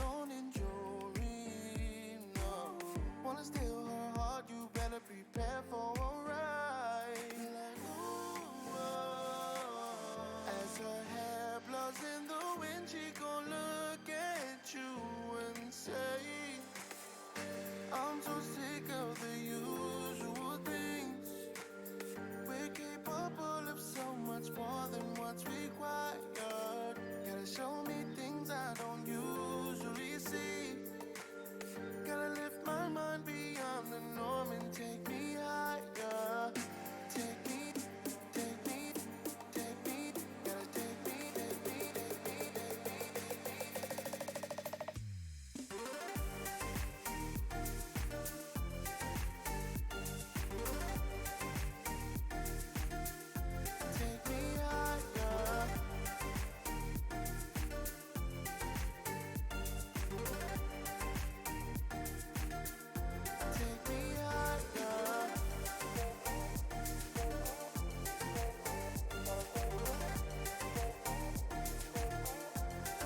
alone in jewelry. No, wanna steal her heart, you better prepare for a ride. Like, ooh, oh. As her hair blows in the wind, she gon' look at you and say, I'm so sick of the usual things. We're capable of so much more than what's required. Gotta show me things I don't usually see. Gotta lift my mind beyond the norm and take me higher. Take me, take me, take me. Gotta take me, take me, take me, take me, take me. Take me higher. Take me higher.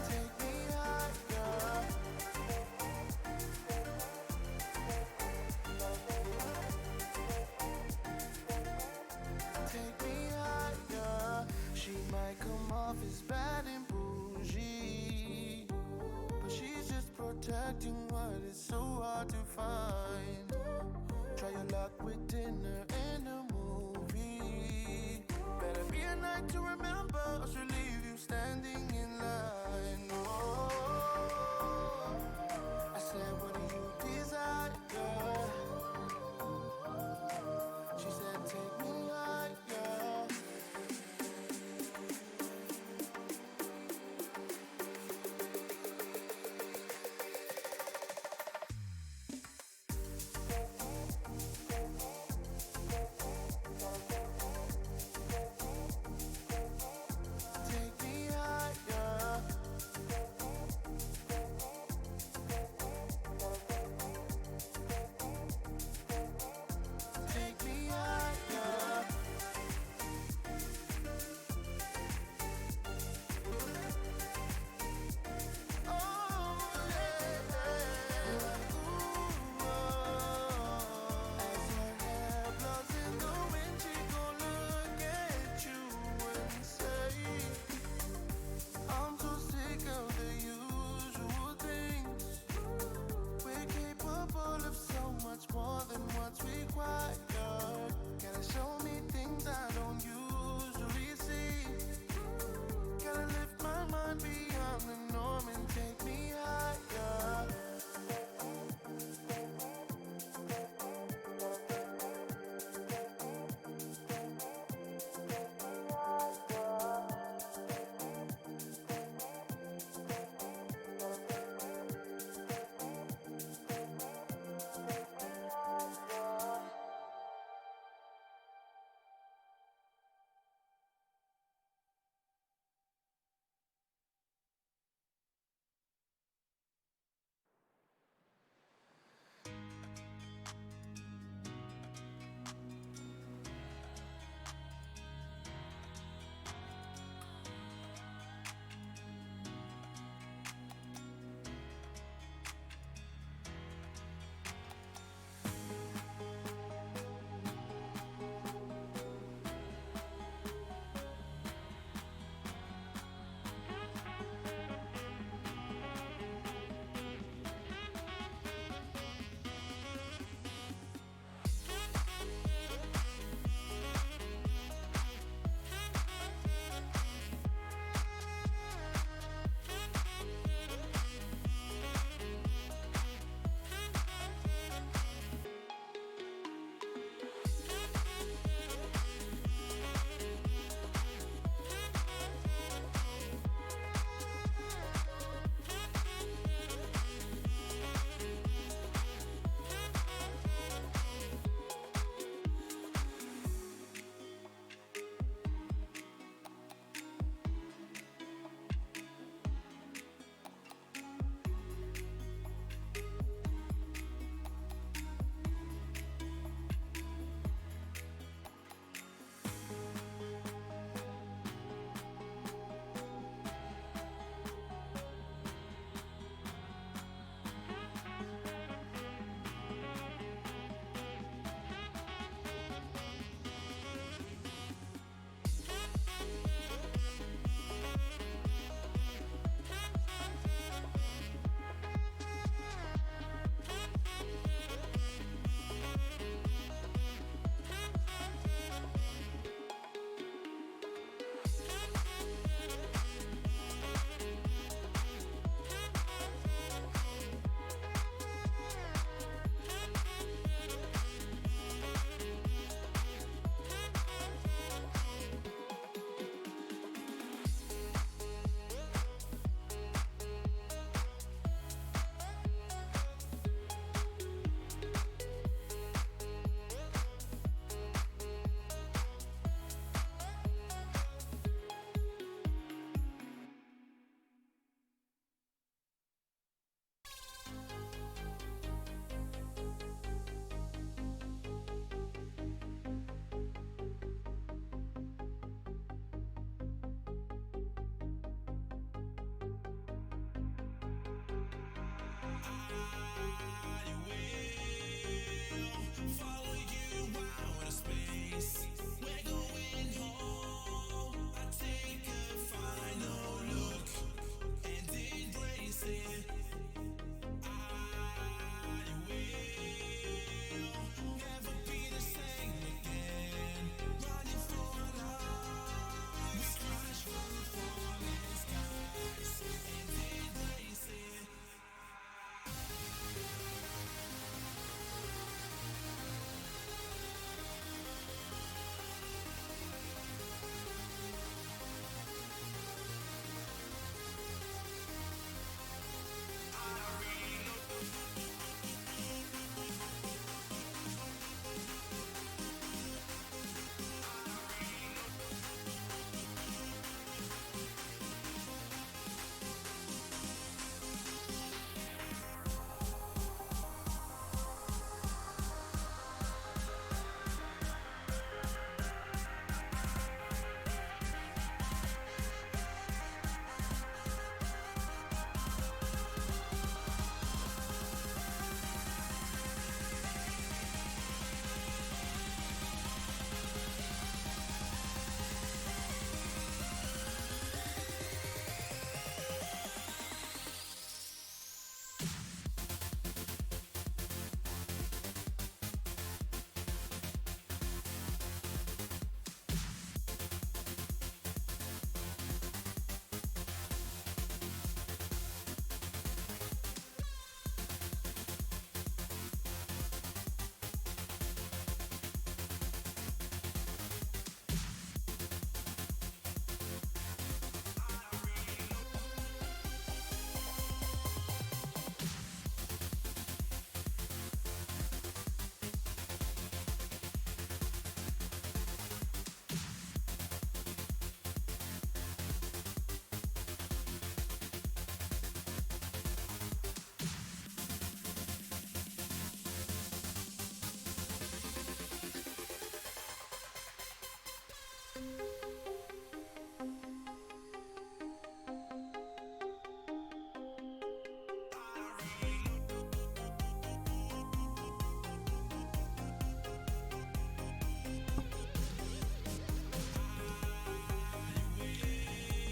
Take me higher. Take me higher. She might come off as bad and bougie, but she's just protecting what is so hard to find. Try your luck with dinner and a movie. Better be a night to remember, or she'll leave you standing in line. Oh, I said, what do you desire? She said, take me higher. Take me higher.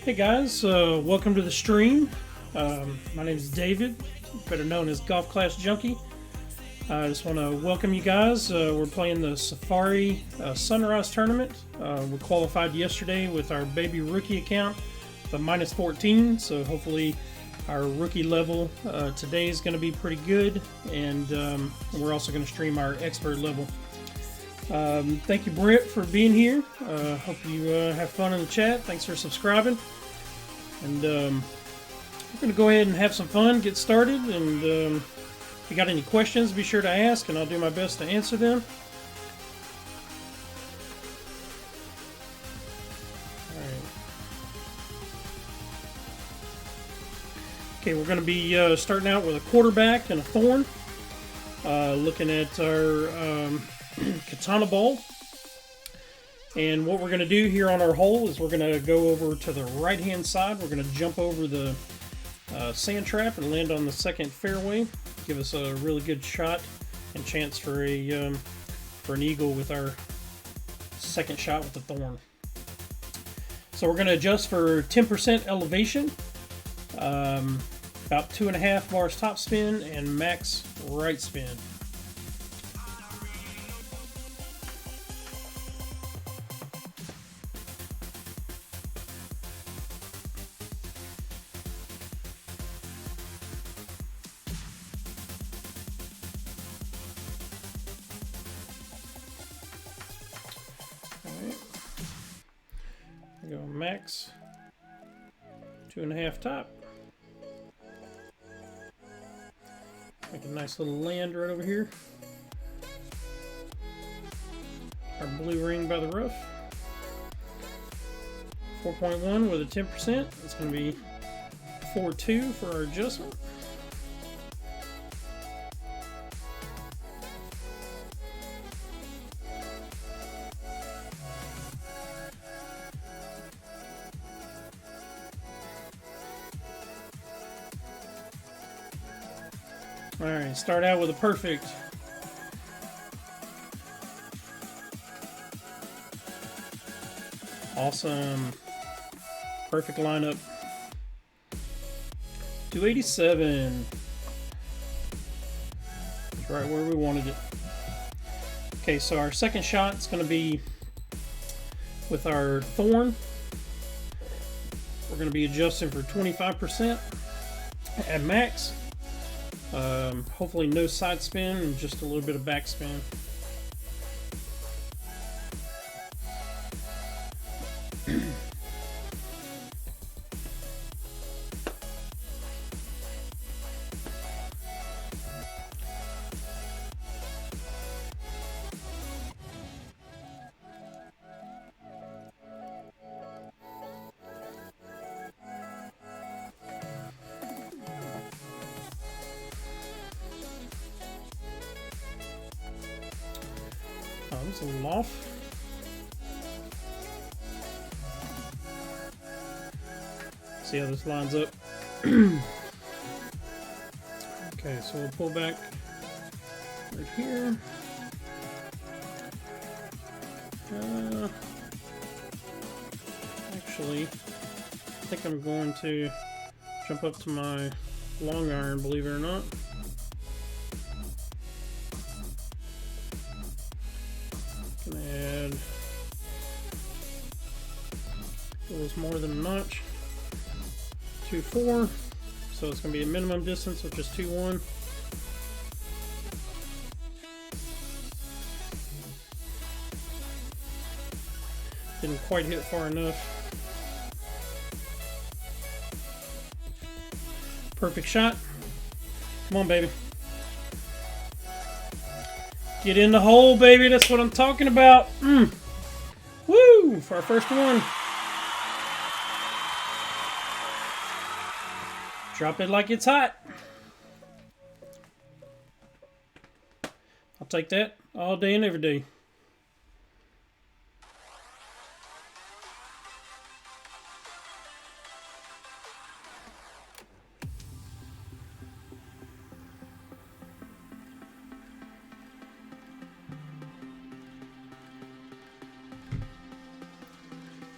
Hey guys, welcome to the stream. My name is David, better known as Golf Class Junkie. I just want to welcome you guys. We're playing the Safari Sunrise Tournament. We qualified yesterday with our baby rookie account, the minus 14, so hopefully our rookie level today is going to be pretty good, and we're also going to stream our expert level. Thank you, Britt, for being here. Hope you have fun in the chat. Thanks for subscribing. And we're going to go ahead and have some fun, get started. And if you got any questions, be sure to ask, and I'll do my best to answer them. All right. Okay, we're going to be starting out with a quarterback and a thorn. Looking at our katana ball. And what we're going to do here on our hole is we're going to go over to the right hand side. We're going to jump over the sand trap and land on the second fairway. Give us a really good shot and chance for an eagle with our second shot with the thorn. So we're going to adjust for 10% elevation, about 2.5 bars top spin, and max right spin. Go max 2.5 top. Make a nice little land right over here. Our blue ring by the rough. 4.1 with a 10%. It's going to be 4.2 for our adjustment. Alright, start out with a perfect. Awesome. Perfect lineup. 287. That's right where we wanted it. Okay, so our second shot is going to be with our thorn. We're going to be adjusting for 25% at max. Hopefully no side spin and just a little bit of back spin. It's a little off. See how this lines up. Okay, so we'll pull back right here. Actually, I think I'm going to jump up to my long iron, believe it or not. Gonna add a little more than a notch. 2.4, so it's gonna be a minimum distance of just 2.1. Didn't quite hit far enough. Perfect shot. Come on, baby. Get in the hole, baby. That's what I'm talking about. Woo! For our first one. Drop it like it's hot. I'll take that all day and every day.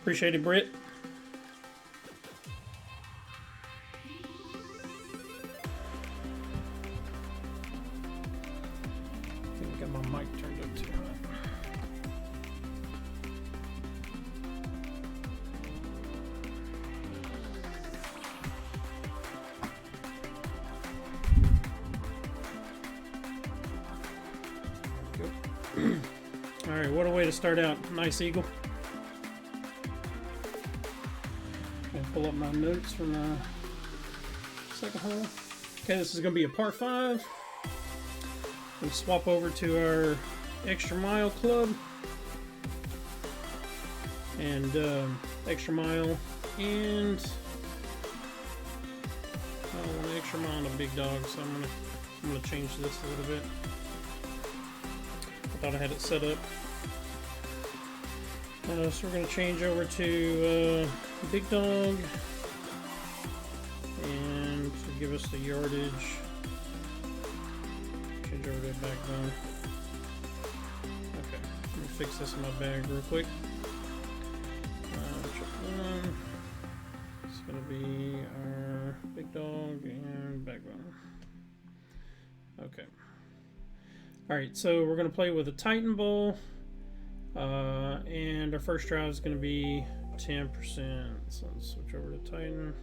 Appreciate it, Britt. Got my mic turned up too high. Alright, what a way to start out. Nice eagle. Gonna pull up my notes from the second hole. Okay, this is going to be a par 5. We'll swap over to our extra mile club. And extra mile and an extra mile and a big dog, so I'm gonna change this a little bit. I thought I had it set up. So we're going to change over to big dog, and to give us the yardage, change over to backbone. Okay, let me fix this in my bag real quick. It's going to be our big dog and backbone. Okay. Alright, so we're going to play with a Titan bowl, and our first drive is going to be 10%. So let's switch over to Titan,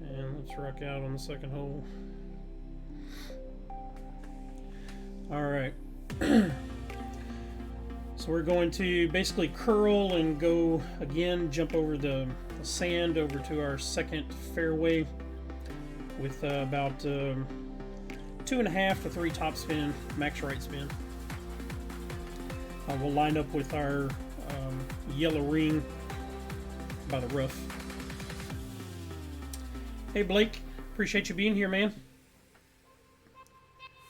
and let's rock out on the second hole. Alright, so we're going to basically curl and go again, jump over the sand over to our second fairway with about 2.5 to 3 top spin, max right spin. We'll line up with our yellow ring by the rough. Hey Blake, appreciate you being here, man.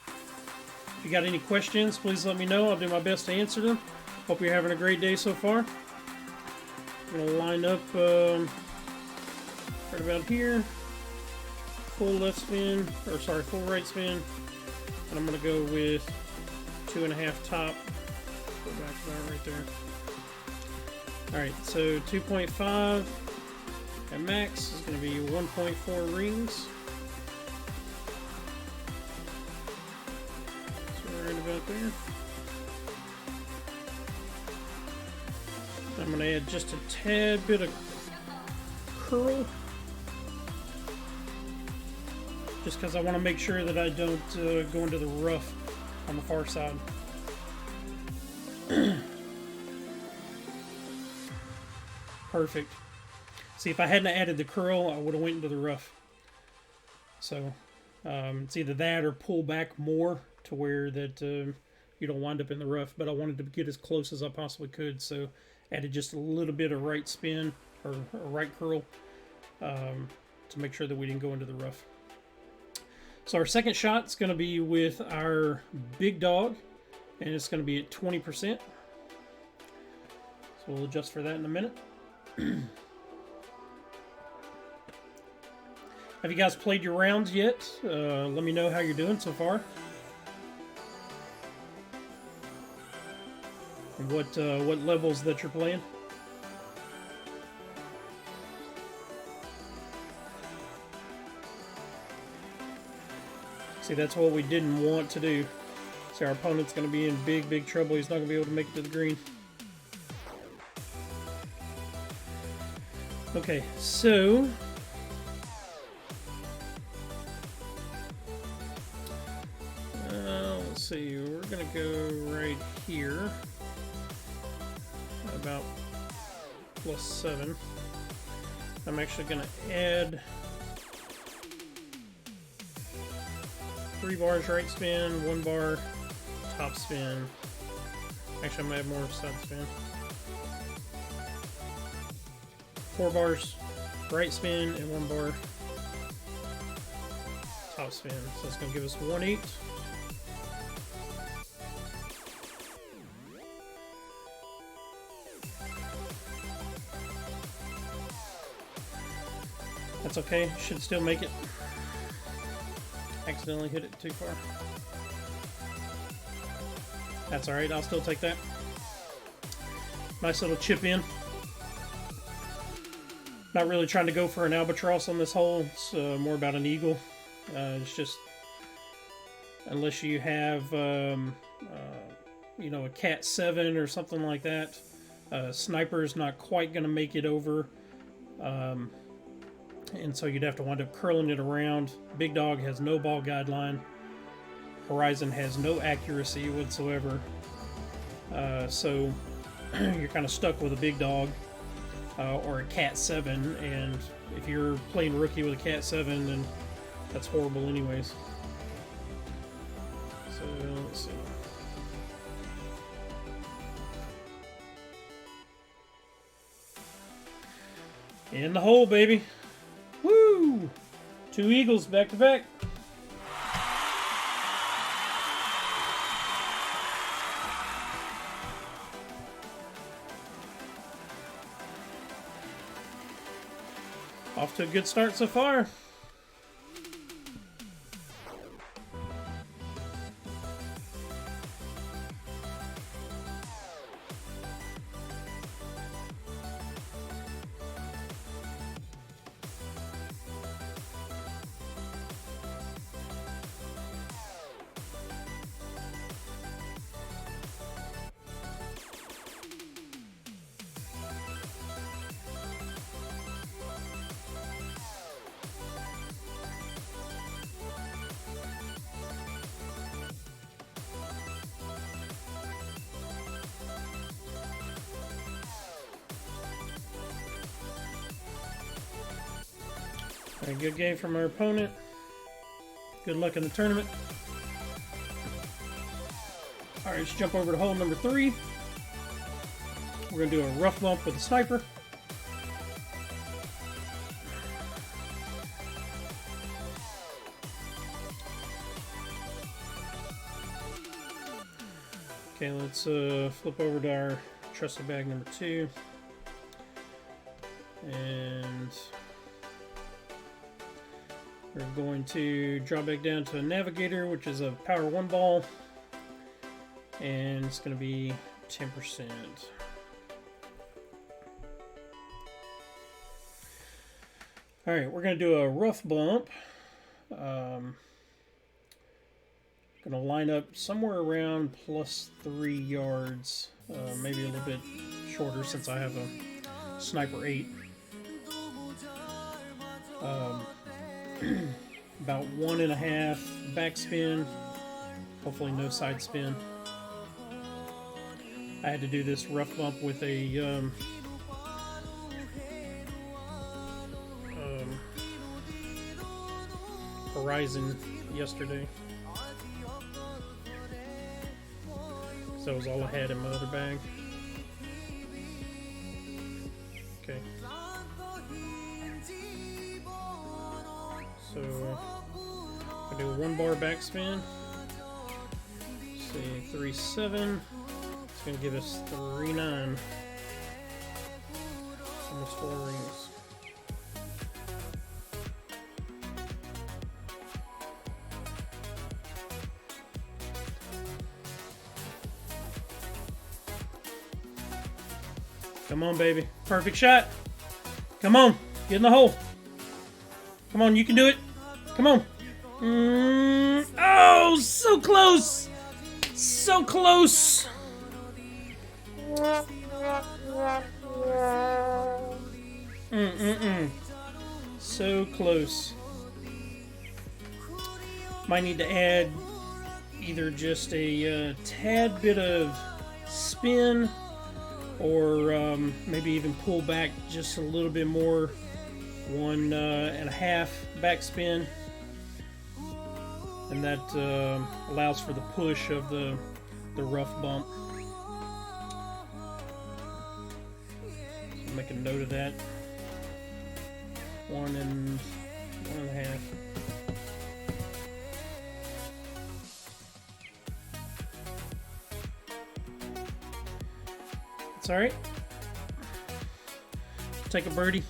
If you got any questions, please let me know. I'll do my best to answer them. Hope you're having a great day so far. I'm going to line up right about here. Full left spin, or sorry, full right spin, and I'm going to go with 2.5 top. Go back to that right there. Alright, so 2.5 at max is going to be 1.4 rings. So we're right about there. I'm going to add just a tad bit of curl, just because I want to make sure that I don't go into the rough on the far side. Perfect. See, if I hadn't added the curl, I would have went into the rough. So it's either that or pull back more to where that you don't wind up in the rough. But I wanted to get as close as I possibly could, so added just a little bit of right spin or right curl to make sure that we didn't go into the rough. So our second shot is going to be with our big dog, and it's going to be at 20%. So we'll adjust for that in a minute. Have you guys played your rounds yet? Let me know how you're doing so far. And what levels that you're playing. See, that's what we didn't want to do. See, our opponent's going to be in big trouble. He's not going to be able to make it to the green. Okay, so let's see. We're going to go right here, about +7. I'm actually going to add 3 bars right spin, 1 bar top spin. Actually, I might have more side spin. 4 bars right spin and 1 bar top spin. So it's going to give us 1/8. That's okay. Should still make it. Accidentally hit it too far. That's alright, I'll still take that. Nice little chip in. Not really trying to go for an albatross on this hole. It's more about an eagle. It's just unless you have, you know, a Cat 7 or something like that. Sniper's not quite going to make it over. And so you'd have to wind up curling it around. Big Dog has no ball guideline. Horizon has no accuracy whatsoever. So you're kind of stuck with a Big Dog or a Cat 7. And if you're playing rookie with a Cat 7, then that's horrible anyways. So let's see. In the hole, baby. Woo! 2 eagles back to back. Off to a good start so far. A good game from our opponent. Good luck in the tournament. Alright, let's jump over to hole number 3. We're going to do a rough bump with a sniper. Okay, let's flip over to our trusted bag number 2. And we're going to drop back down to a navigator, which is a power 1 ball. And it's going to be 10%. Alright, we're going to do a rough bump. Going to line up somewhere around +3 yards. Maybe a little bit shorter since I have a Sniper 8. About 1.5 backspin. Hopefully no side spin. I had to do this rough bump with a Horizon yesterday. So that was all I had in my other bag. Okay. So I do a 1 bar backspin. See, 3.7. It's going to give us 3.9. Almost 4 rings. Come on, baby. Perfect shot. Come on. Get in the hole. Come on, you can do it. Come on. Oh, so close. So close. So close. Might need to add either just a tad bit of spin, or maybe even pull back just a little bit more. 1.5 backspin, and that allows for the push of the rough bump. So make a note of that. 1.5. It's all right. Take a birdie.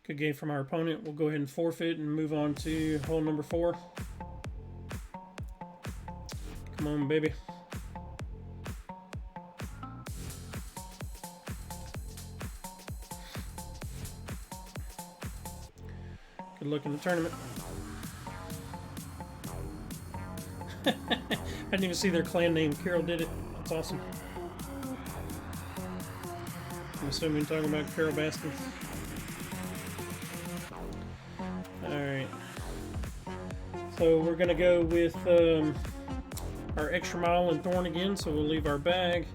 Good game from our opponent. We'll go ahead and forfeit and move on to hole number 4. Come on, baby. Good luck in the tournament. I didn't even see their clan name. Carol did it. That's awesome. I'm assuming talking about Carol Baskin. Alright. So we're going to go with our extra mile and thorn again. So we'll leave our bag.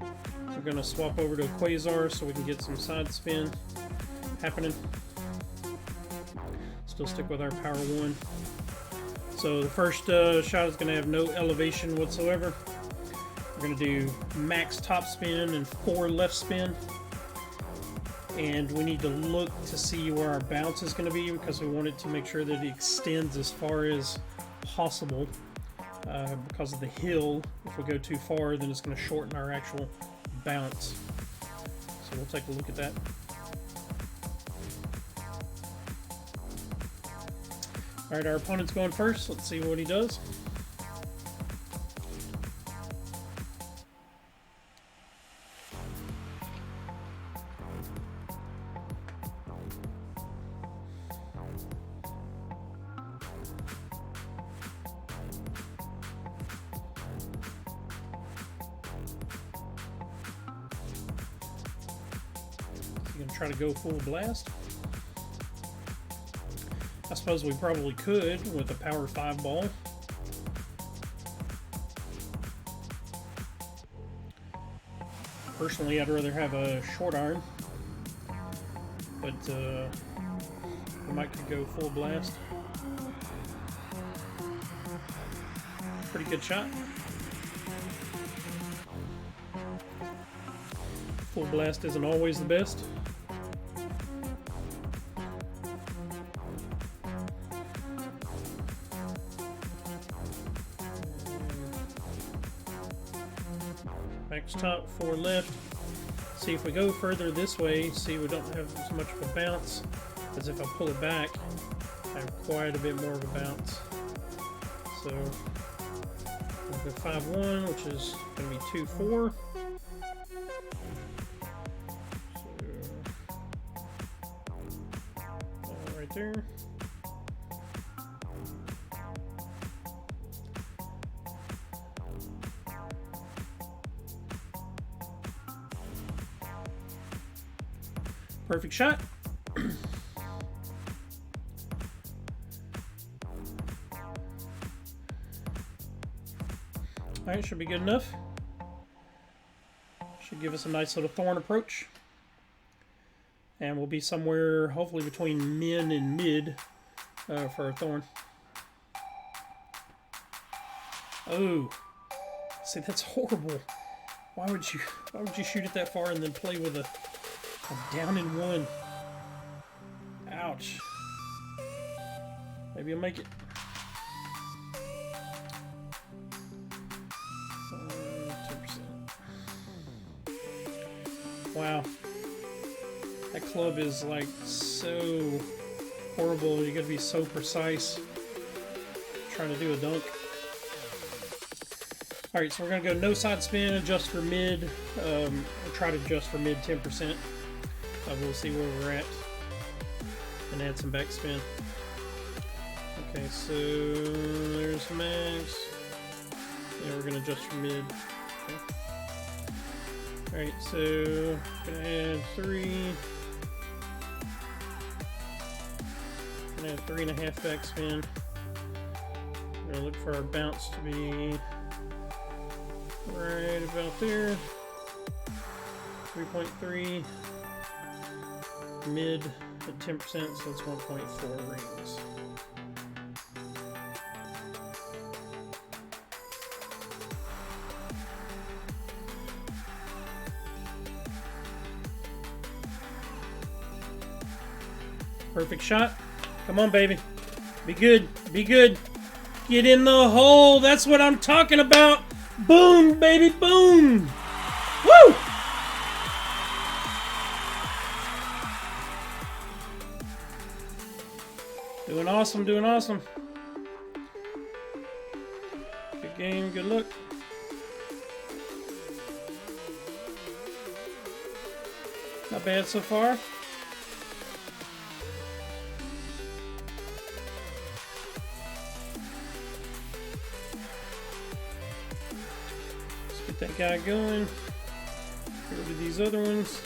We're going to swap over to a quasar so we can get some side spin happening. Still stick with our power 1. So the first shot is going to have no elevation whatsoever. We're going to do max top spin and 4 left spin. And we need to look to see where our bounce is going to be because we want it to make sure that it extends as far as possible. Because of the hill, if we go too far, then it's going to shorten our actual bounce. So we'll take a look at that. Alright, our opponent's going first. Let's see what he does. He's going to try to go full blast. I suppose we probably could with a power 5 ball. Personally, I'd rather have a short iron, but we might could go full blast. Pretty good shot. Full blast isn't always the best. Max top, 4 left. See if we go further this way, see we don't have as much of a bounce as if I pull it back. I have quite a bit more of a bounce. So we'll go 5-1, which is going to be 2-4. So right there. Perfect shot. Alright, should be good enough. Should give us a nice little thorn approach. And we'll be somewhere hopefully between min and mid for our thorn. Oh, see, that's horrible. Why would you shoot it that far and then play with a down in 1? Ouch. Maybe I'll make it. 10%. Wow. That club is like so horrible. You gotta be so precise trying to do a dunk. Alright, so we're gonna go no side spin, adjust for mid. We'll try to adjust for mid 10%. We'll see where we're at and add some backspin. Okay, so there's max. Yeah, we're gonna adjust for mid. Okay. Alright, so gonna add 3. Gonna add 3.5 backspin. We're gonna look for our bounce to be right about there. 3.3. Mid at 10%, so that's 1.4 rings. Perfect shot. Come on, baby. Be good. Be good. Get in the hole. That's what I'm talking about. Boom, baby, boom. Woo! Doing awesome, doing awesome. Good game, good luck. Not bad so far. Let's get that guy going. Go to these other ones.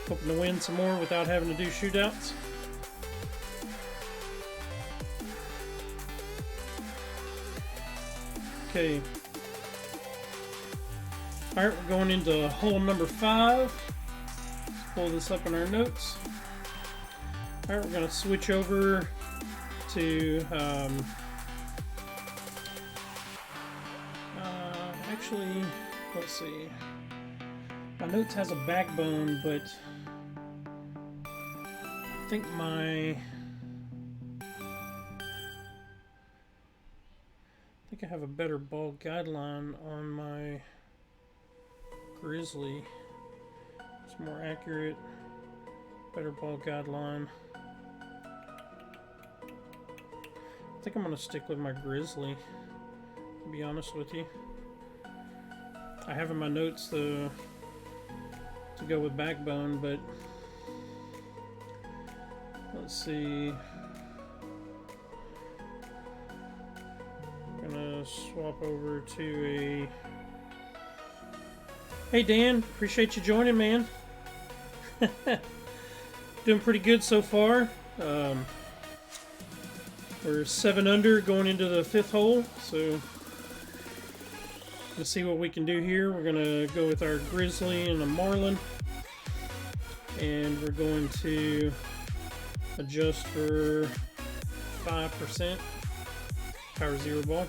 Hoping to win some more without having to do shootouts. Okay. Alright, we're going into hole number 5. Let's pull this up in our notes. Alright, we're going to switch over to actually, let's see. My notes has a backbone, but I think I have a better ball guideline on my Grizzly. It's more accurate, better ball guideline. I think I'm gonna stick with my Grizzly, to be honest with you. I have in my notes to go with backbone, but let's see. I'm gonna swap over to a. Hey Dan, appreciate you joining, man. Doing pretty good so far. We're 7 under going into the 5th hole, so let's see what we can do here. We're gonna go with our Grizzly and a Marlin, and we're going to adjust for 5% power 0 ball.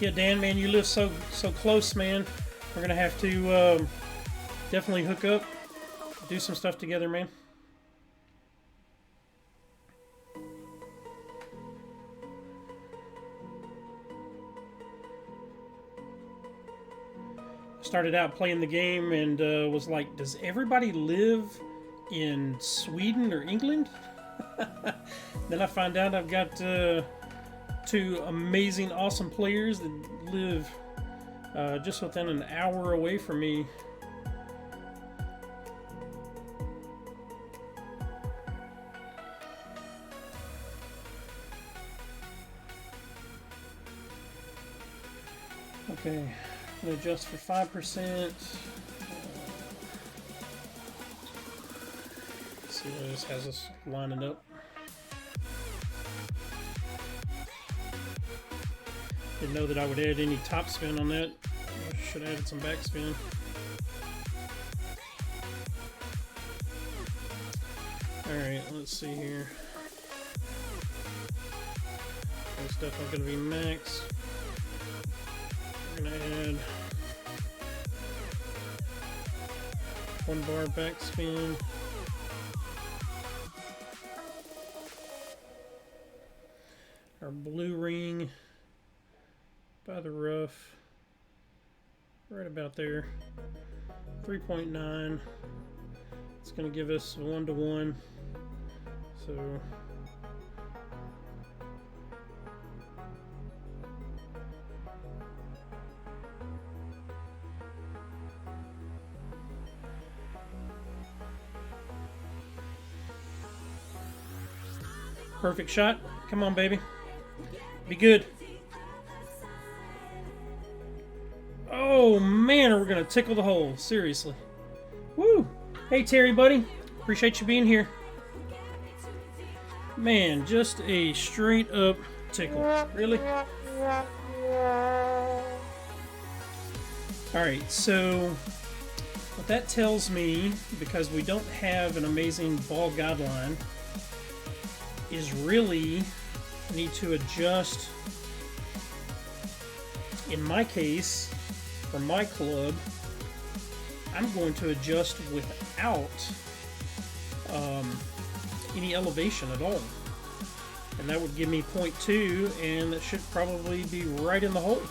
Yeah, Dan, man, you live so close, man. We're gonna have to definitely hook up, do some stuff together, man. Started out playing the game and was like, does everybody live in Sweden or England? Then I find out I've got 2 amazing, awesome players that live just within an hour away from me. Okay, I'm going to adjust for 5%. See what this has us lining up. Didn't know that I would add any top spin on that. I should have added some back spin. Alright, let's see here. That's definitely going to be max. We're going to add 1 bar back spin. Our blue ring by the rough, right about there, 3.9. It's going to give us 1-to-1. So perfect shot. Come on, baby. Be good. Oh man, we're gonna tickle the hole. Seriously. Woo! Hey Terry, buddy. Appreciate you being here. Man, just a straight up tickle. Really? Alright, so what that tells me, because we don't have an amazing ball guideline, is really need to adjust. In my case, for my club, I'm going to adjust without any elevation at all. and that would give me 0.2, and that should probably be right in the hole.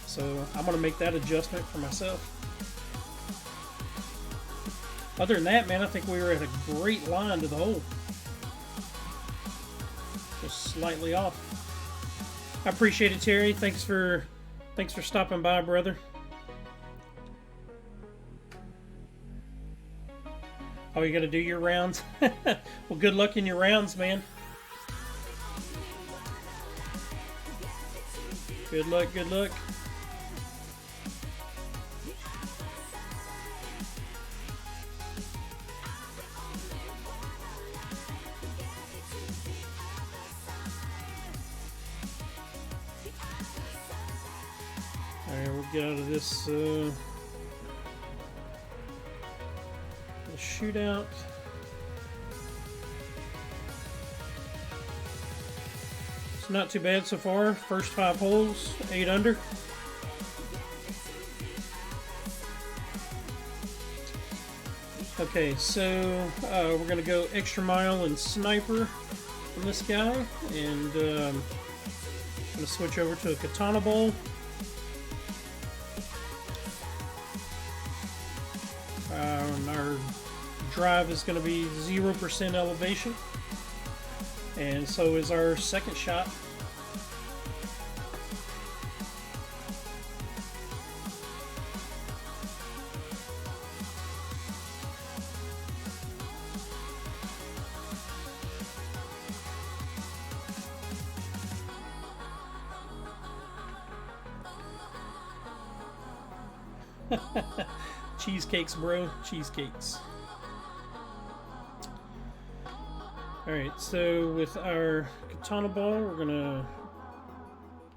So I'm going to make that adjustment for myself. Other than that, man, I think we were at a great line to the hole. Just slightly off. I appreciate it, Terry. Thanks for stopping by, brother. Oh, you got to do your rounds? Well, good luck in your rounds, man. Good luck, good luck. Alright, we'll get out of this shootout. It's not too bad so far. First 5 holes, 8 under. Okay, so we're going to go extra mile and sniper on this guy, and I'm going to switch over to a katana ball. Our drive is going to be 0% elevation, and so is our second shot. Cheesecakes, bro. Cheesecakes. Alright, so with our katana ball, we're going to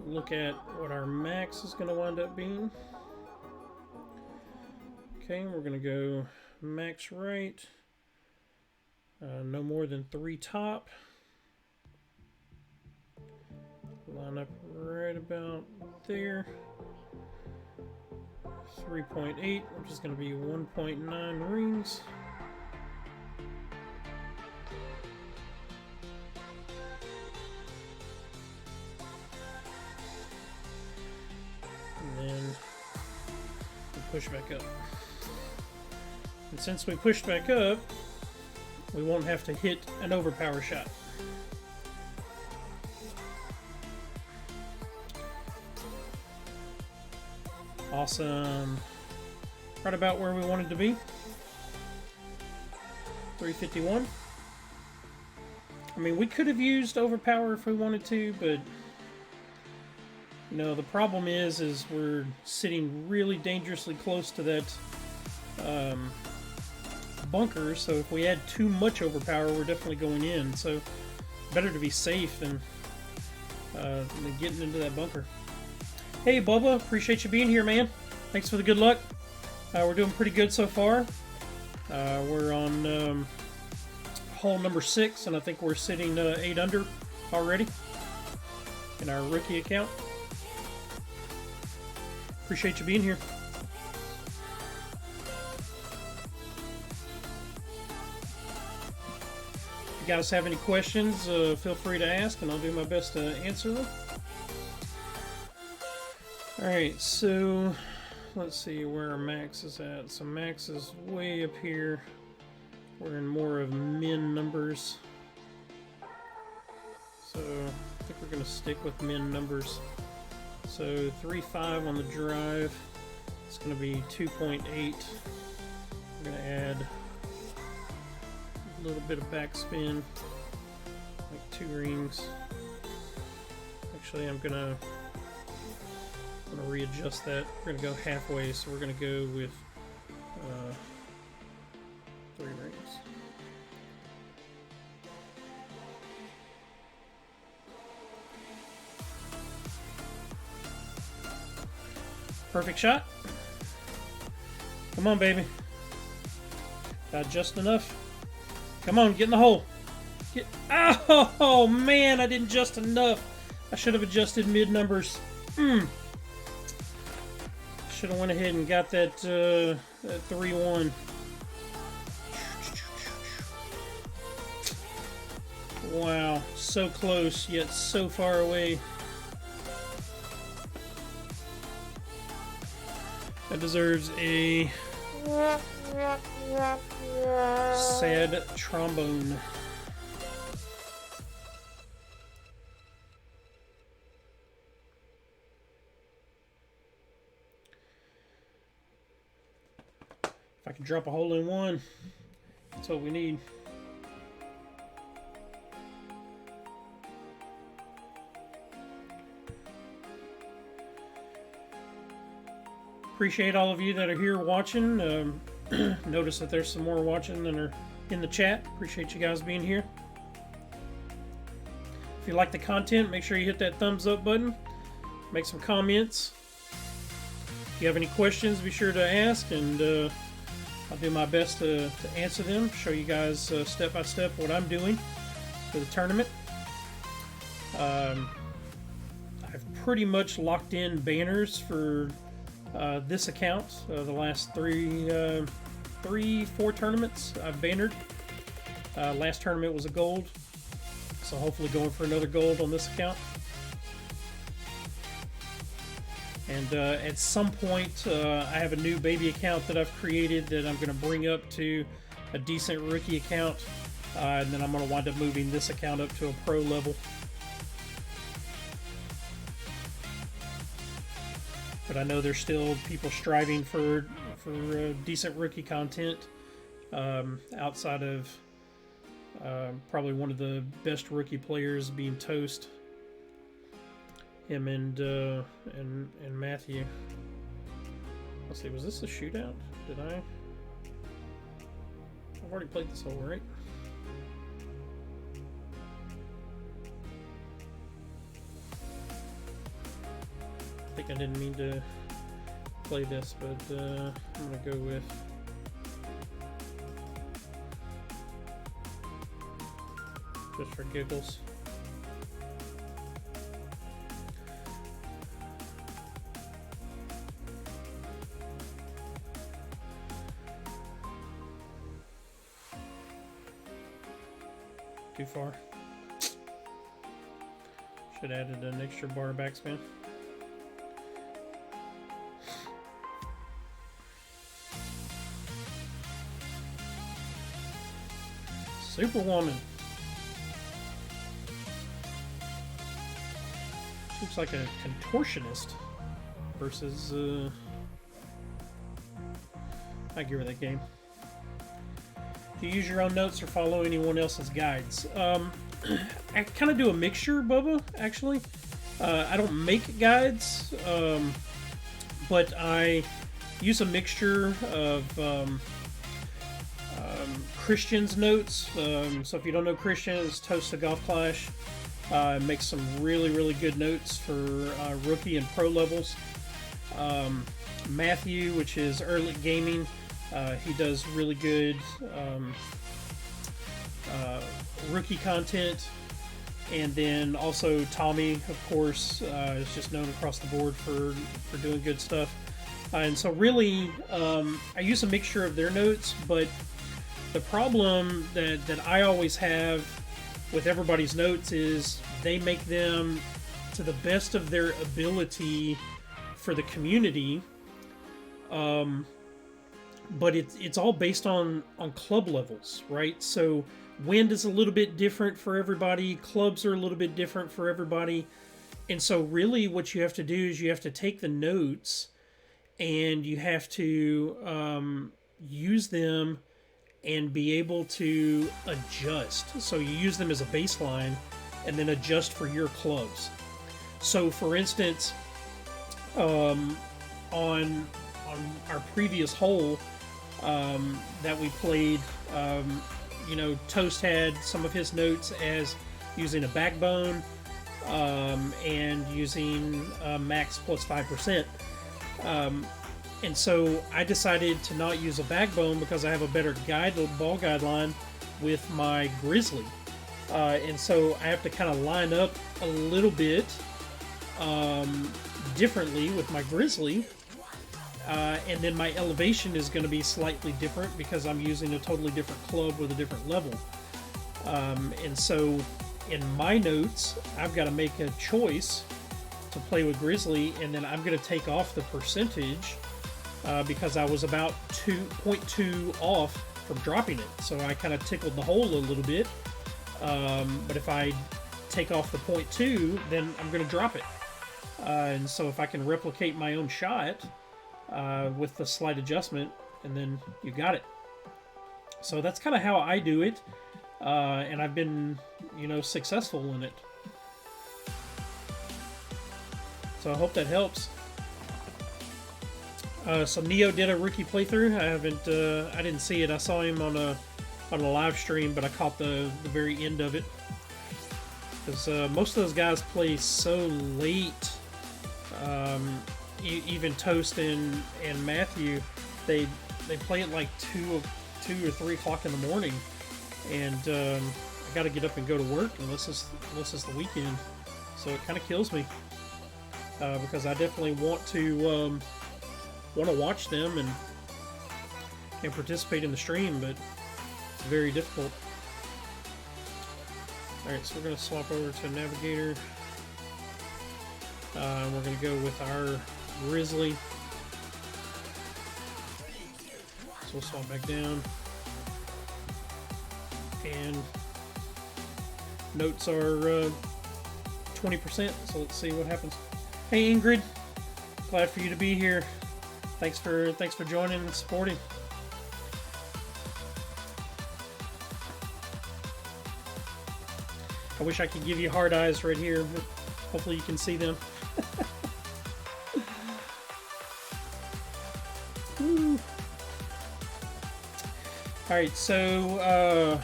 look at what our max is going to wind up being. Okay, we're going to go max right. No more than 3 top. Line up right about there. 3.8, which is going to be 1.9 rings. And then we push back up. And since we pushed back up, we won't have to hit an overpower shot. Awesome. Right about where we wanted to be. 351. I mean, we could have used overpower if we wanted to, but you know, the problem is we're sitting really dangerously close to that bunker, so if we add too much overpower, we're definitely going in. So better to be safe than getting into that bunker. Hey Bubba, appreciate you being here, man. Thanks for the good luck. We're doing pretty good so far. We're on hole number 6, and I think we're sitting 8 under already in our rookie account. Appreciate you being here. If you guys have any questions, feel free to ask, and I'll do my best to answer them. Alright, so let's see where our max is at. So max is way up here. We're in more of min numbers. So I think we're going to stick with min numbers. So 3.5 on the drive. It's going to be 2.8. We're going to add a little bit of backspin, like 2 rings. Actually, I'm going to readjust that. We're going to go halfway, so we're going to go with 3 rings. Perfect shot. Come on, baby. Got just enough. Come on, get in the hole. Get. Oh, man, I didn't just enough. I should have adjusted mid numbers. Should have went ahead and got that 3-1. Wow, so close, yet so far away. That deserves a sad trombone. If I can drop a hole in one, that's what we need. Appreciate all of you that are here watching. Notice that there's some more watching than are in the chat. Appreciate you guys being here. If you like the content, make sure you hit that thumbs up button. Make some comments. If you have any questions, be sure to ask, and I'll do my best to answer them. Show you guys step by step what I'm doing for the tournament. I've pretty much locked in banners for this account. The last 4 tournaments I've bannered. Last tournament was a gold, so hopefully going for another gold on this account. And at some point, I have a new baby account that I've created that I'm going to bring up to a decent rookie account, and then I'm going to wind up moving this account up to a pro level. But I know there's still people striving for decent rookie content outside of probably one of the best rookie players being Toast. Him and Matthew. Let's see, was this a shootout? Did I? I've already played this hole, right? I think I didn't mean to play this, but I'm gonna go with just for giggles. Too far. Should have added an extra bar backspin. Superwoman. Looks like a contortionist versus I give her that game. Do you use your own notes or follow anyone else's guides? I kind of do a mixture, Bubba, actually. I don't make guides, but I use a mixture of Christian's notes. So if you don't know Christian, it's Toast to Golf Clash. Makes some really good notes for rookie and pro levels. Matthew, which is Early Gaming, he does really good rookie content. And then also Tommy, of course, is just known across the board for doing good stuff. And so really, I use a mixture of their notes, but the problem that I always have with everybody's notes is they make them to the best of their ability for the community, but it's all based on club levels, right? So wind is a little bit different for everybody, clubs are a little bit different for everybody, and so really what you have to do is you have to take the notes and you have to use them and be able to adjust. So you use them as a baseline and then adjust for your clubs. So for instance, on our previous hole that we played, you know, Toast had some of his notes as using a backbone and using max plus 5%. And so I decided to not use a backbone because I have a better ball guideline with my Grizzly. And so I have to kind of line up a little bit differently with my Grizzly. And then my elevation is going to be slightly different because I'm using a totally different club with a different level. And so in my notes, I've got to make a choice to play with Grizzly, and then I'm going to take off the percentage because I was about 2.2 off from dropping it. So I kind of tickled the hole a little bit. But if I take off the 0.2, then I'm going to drop it. And so if I can replicate my own shot with the slight adjustment, and then you got it. So that's kind of how I do it. And I've been, successful in it. So I hope that helps. So Neo did a rookie playthrough. I didn't see it. I saw him on a live stream, but I caught the very end of it. Because most of those guys play so late. Even Toast and Matthew, they play at like 2 or 3 o'clock in the morning, and I got to get up and go to work unless it's the weekend. So it kind of kills me because I definitely want to watch them and participate in the stream, but it's very difficult. Alright, so we're going to swap over to Navigator. We're going to go with our Grizzly. So we'll swap back down. And notes are 20%, so let's see what happens. Hey Ingrid, glad for you to be here. Thanks for joining and supporting. I wish I could give you hard eyes right here, but hopefully you can see them. Alright, so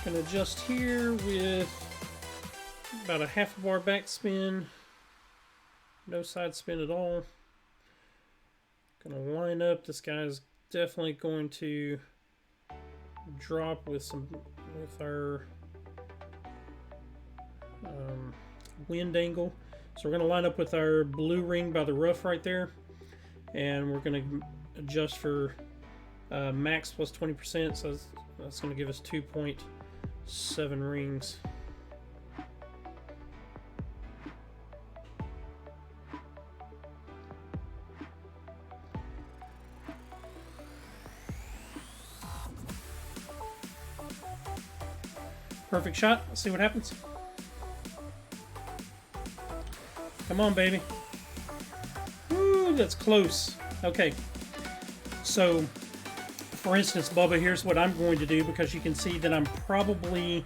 gonna adjust here with about a half a bar backspin, no side spin at all. Gonna line up. This guy's definitely going to drop with our wind angle. So we're going to line up with our blue ring by the rough right there, and we're going to adjust for max plus 20%, so that's going to give us 2.7 rings. Perfect shot. Let's see what happens. Come on, baby. Woo, that's close. Okay. So, for instance, Bubba, here's what I'm going to do, because you can see that I'm probably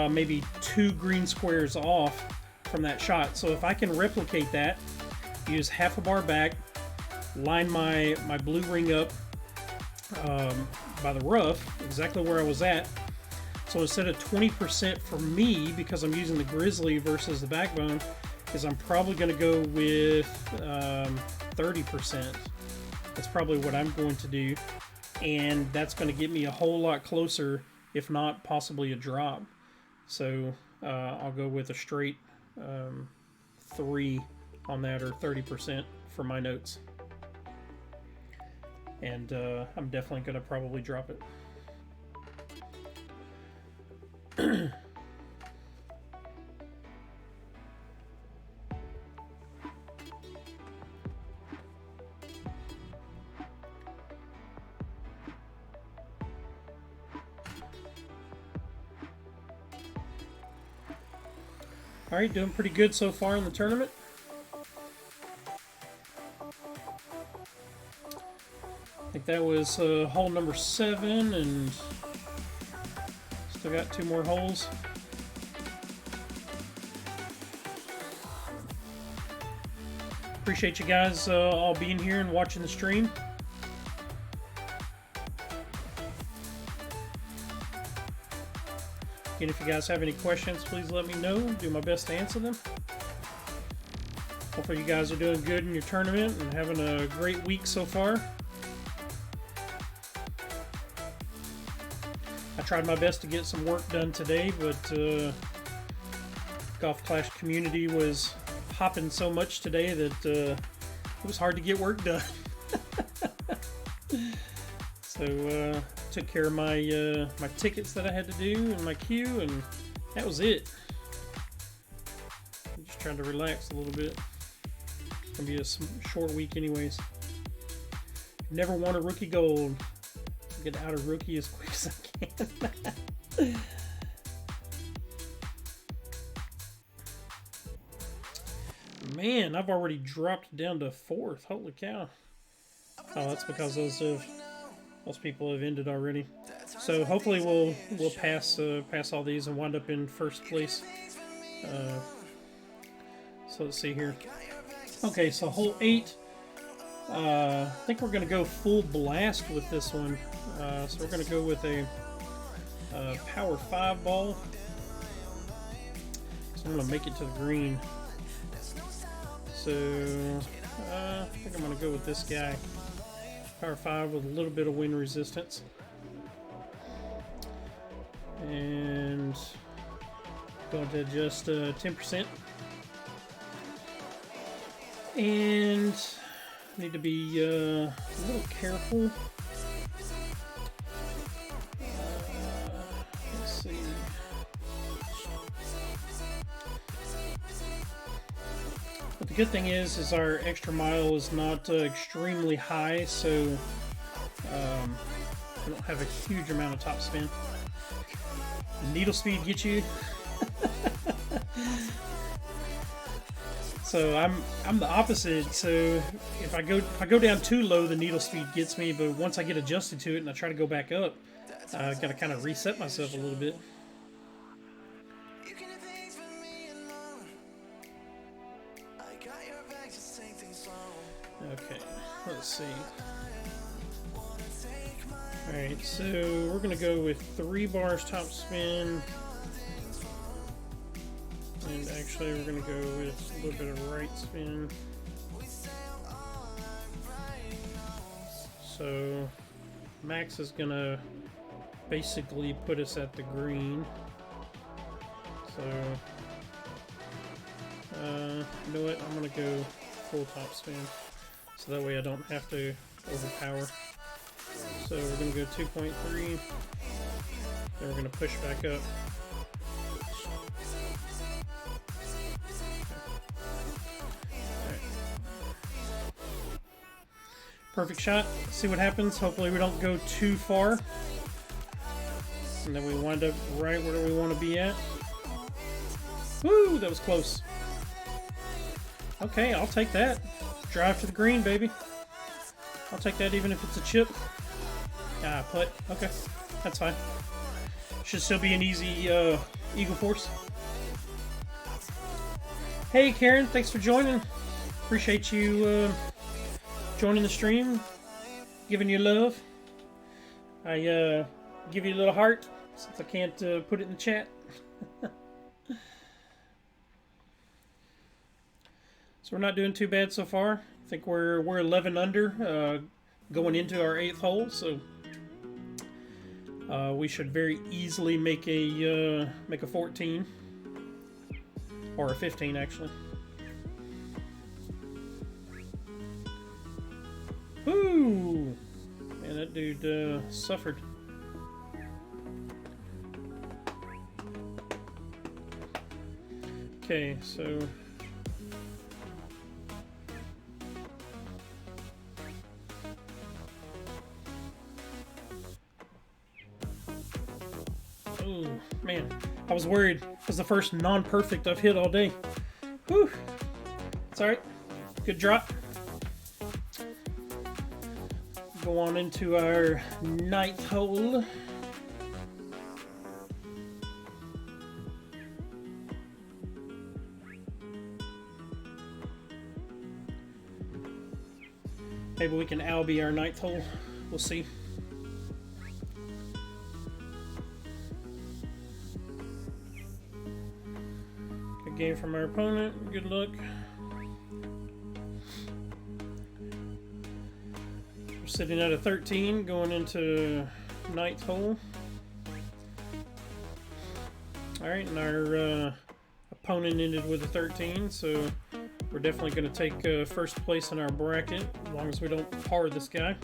maybe 2 green squares off from that shot. So if I can replicate that, use half a bar back, line my blue ring up by the rough, exactly where I was at. So instead of 20% for me, because I'm using the Grizzly versus the Backbone, is I'm probably going to go with 30%. That's probably what I'm going to do. And that's going to get me a whole lot closer, if not possibly a drop. So I'll go with a straight 3 on that, or 30% for my notes. And I'm definitely going to probably drop it. Alright, doing pretty good so far in the tournament. I think that was hole number 7, and still got 2 more holes. Appreciate you guys all being here and watching the stream. Again, if you guys have any questions, please let me know. Do my best to answer them. Hopefully you guys are doing good in your tournament and having a great week so far. I tried my best to get some work done today, but Golf Clash community was hopping so much today that it was hard to get work done. So took care of my my tickets that I had to do and my queue, and that was it. I'm just trying to relax a little bit. It's gonna be a short week, anyways. Never won a rookie gold. Get out of rookie as quick as I can. Man, I've already dropped down to 4th. Holy cow! Oh, that's because those people have ended already. So hopefully we'll pass all these and wind up in 1st place. So let's see here. Okay, so hole 8. I think we're gonna go full blast with this one. So we're gonna go with a power 5 ball. So I'm gonna make it to the green. So I think I'm gonna go with this guy. Power 5 with a little bit of wind resistance. And going to adjust 10%. And need to be a little careful. Let's see. But the good thing is our extra mile is not extremely high, so I don't have a huge amount of top spin. Needle speed gets you. So I'm the opposite. So if I go down too low, the needle speed gets me. But once I get adjusted to it and I try to go back up, I got to kind of reset myself a little bit. Okay, let's see. Alright, so we're going to go with 3 bars top spin. And actually we're going to go with a little bit of right spin. So Max is going to basically put us at the green. So, you know what, I'm going to go full top spin. So that way I don't have to overpower. So we're going to go 2.3. Then we're going to push back up. Perfect shot. Let's see what happens. Hopefully we don't go too far. And then we wind up right where we want to be at. Woo! That was close. Okay, I'll take that. Drive to the green, baby. I'll take that even if it's a chip. Ah, putt. Okay, that's fine. Should still be an easy Eagle Force. Hey, Karen. Thanks for joining. Appreciate you joining the stream, giving you love. I give you a little heart since I can't put it in the chat. So we're not doing too bad so far. I think we're 11 under going into our 8th hole, so we should very easily make a 14 or a 15 actually. Woo! Man, that dude suffered. Okay, so oh man, I was worried. It was the first non-perfect I've hit all day. Whew! It's alright. Good drop. Go on into our 9th hole. Maybe we can Albie our 9th hole. We'll see. Good game from our opponent. Good luck. Sitting at a 13, going into 9th hole. Alright, and our opponent ended with a 13, so we're definitely going to take first place in our bracket, as long as we don't par this guy.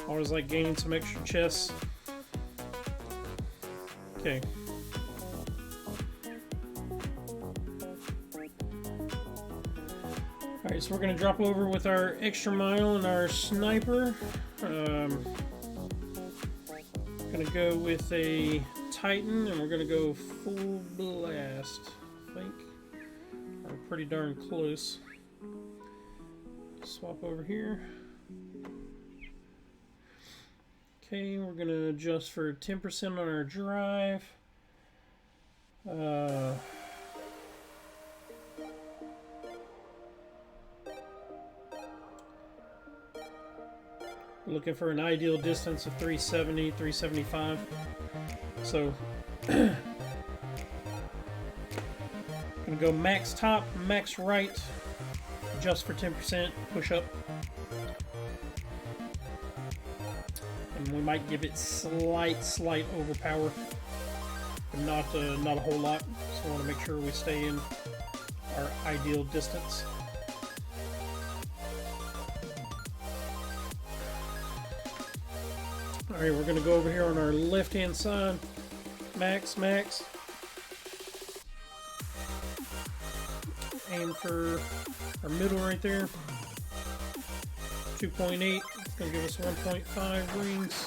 Always like gaining some extra chests. Okay. Alright, so we're going to drop over with our extra mile and our sniper. Going to go with a Titan, and we're going to go full blast, I think. We're pretty darn close. Swap over here. Okay, we're going to adjust for 10% on our drive. Looking for an ideal distance of 370, 375. So, I'm going to go max top, max right, adjust for 10%, push up. And we might give it slight overpower, but not a whole lot. So I want to make sure we stay in our ideal distance. Alright, we're going to go over here on our left-hand side. Max. Aim for our middle right there. 2.8. It's going to give us 1.5 rings.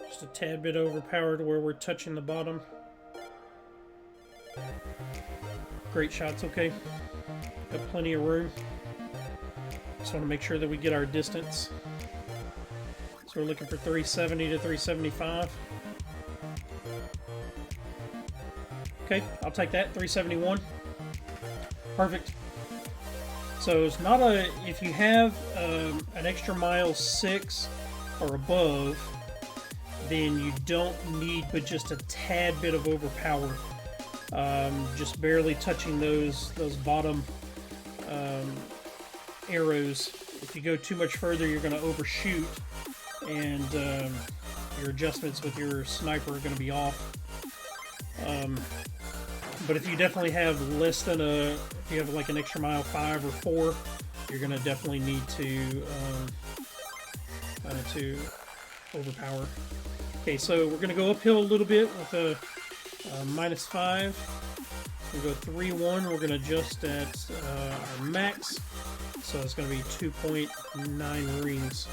Just a tad bit overpowered where we're touching the bottom. Great shots, okay. Got plenty of room. Just want to make sure that we get our distance. So we're looking for 370 to 375. Okay, I'll take that. 371. Perfect. So it's not a... If you have an extra mile 6 or above, then you don't need but just a tad bit of overpower. Just barely touching those bottom arrows. If you go too much further, you're going to overshoot, and your adjustments with your sniper are going to be off. But if you definitely have less than if you have like an extra mile 5 or 4, you're going to definitely need to overpower. Okay, so we're going to go uphill a little bit with a -5. We'll go 3-1. We're going to adjust at our max. So it's going to be 2.9 rings.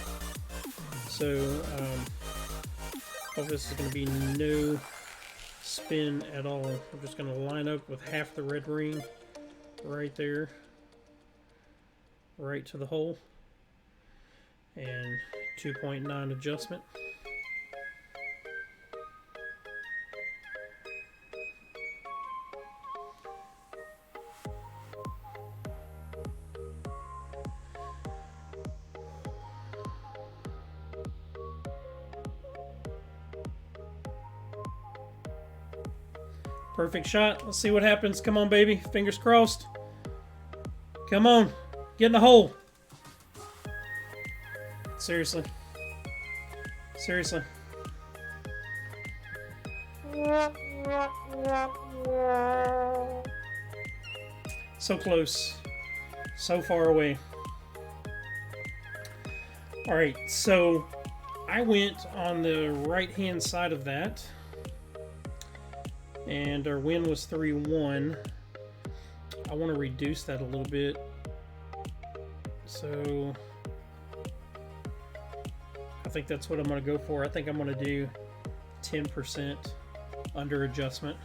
So hope this is going to be no spin at all. We're just going to line up with half the red ring right there. Right to the hole. And 2.9 adjustment. Perfect shot. Let's see what happens. Come on, baby. Fingers crossed. Come on. Get in the hole. Seriously. Seriously. So close. So far away. Alright, so I went on the right-hand side of that. And our win was 3-1. I want to reduce that a little bit. So I think that's what I'm going to go for. I think I'm going to do 10% under adjustment.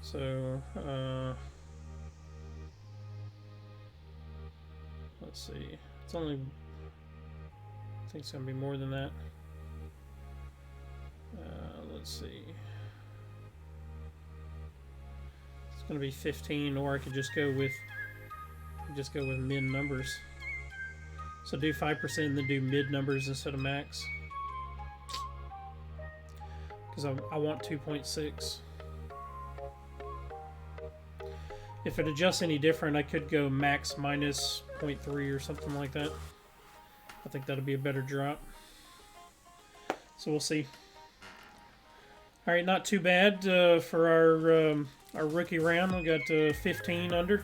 So let's see. It's only, I think it's going to be more than that. Let's see. It's going to be 15, or I could just go with mid numbers. So do 5% and then do mid numbers instead of max. Because I want 2.6. If it adjusts any different, I could go max -0.3 or something like that. I think that'd be a better drop. So do 5% and then do mid numbers instead of max. Because I want 2.6. If it adjusts any different, I could go max -0.3 or something like that. I think that'd be a better drop. If it adjusts any different, I could go max -0.3 or something like that. So we'll see. All right, not too bad for our rookie round. We got 15 under.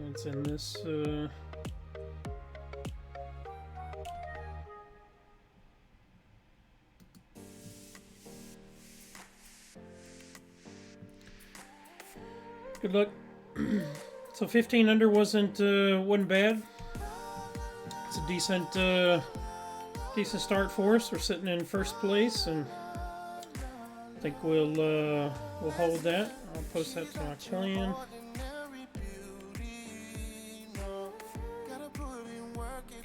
It's in this. Good luck. So 15 under wasn't bad. It's a decent start for us. We're sitting in first place, and I think we'll hold that. I'll post that to my clan.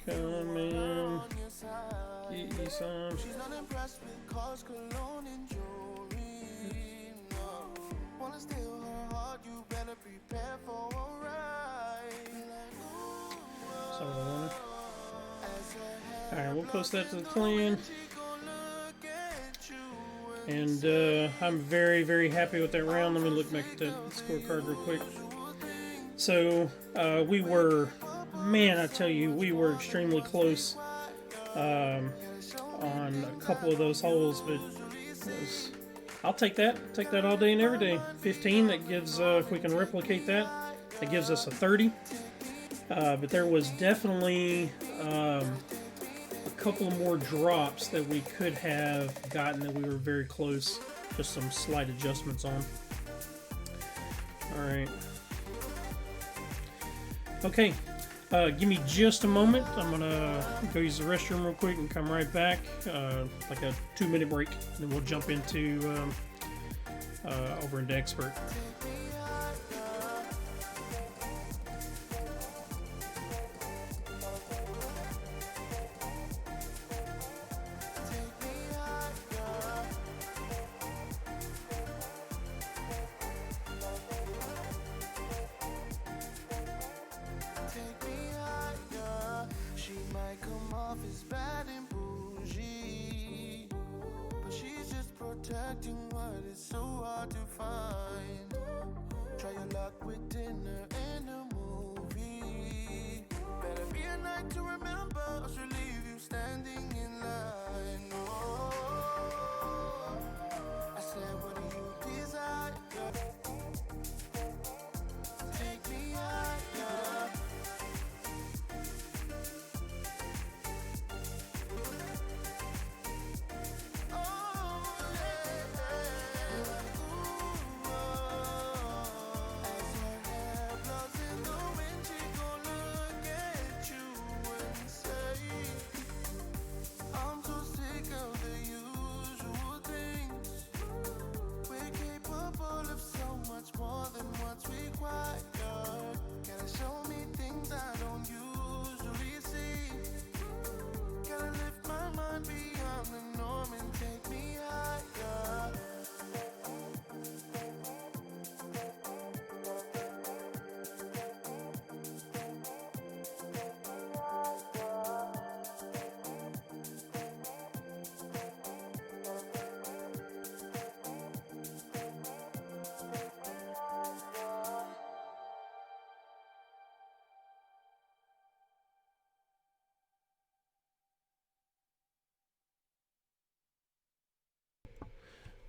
Come in, get you some. Alright, we'll post that to the clan. And I'm very, very happy with that round. Let me look back at that scorecard real quick. So, we were, man, I tell you, we were extremely close on a couple of those holes, but I'll take that. Take that all day and every day. 15, that gives, if we can replicate that, that gives us a 30. But there was definitely a couple more drops that we could have gotten that we were very close. Just some slight adjustments on. Alright. Okay. Give me just a moment. I'm going to go use the restroom real quick and come right back. Like a 2-minute break. And then we'll jump into over into Expert. Protecting what is so hard to find. Try your luck with dinner and a movie. Better be a night to remember, or she'll leave you standing in line. Oh, I said, what do you desire? Take me higher.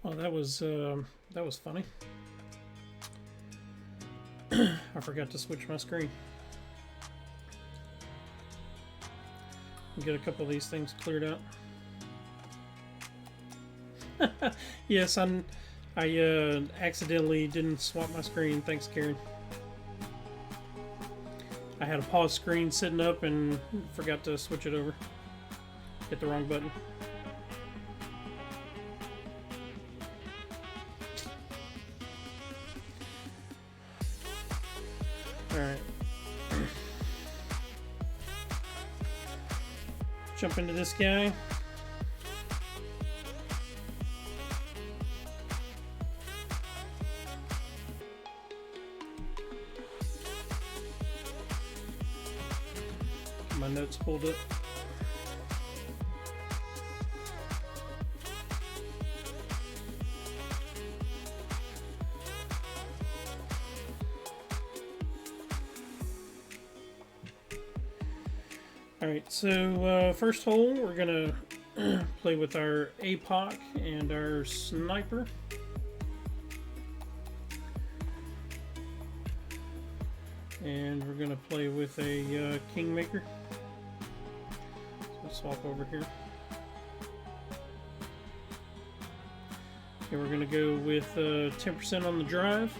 Oh, that was funny. I forgot to switch my screen. Get a couple of these things cleared out. Yes, I accidentally didn't swap my screen. Thanks, Karen. I had a pause screen sitting up and forgot to switch it over. Hit the wrong button. Alright. Jump into this guy. my notes pulled up. Alright, so first hole we're going to play with our APOC and our sniper. And we're going to play with a Kingmaker. So swap over here. And we're going to go with 10% on the drive.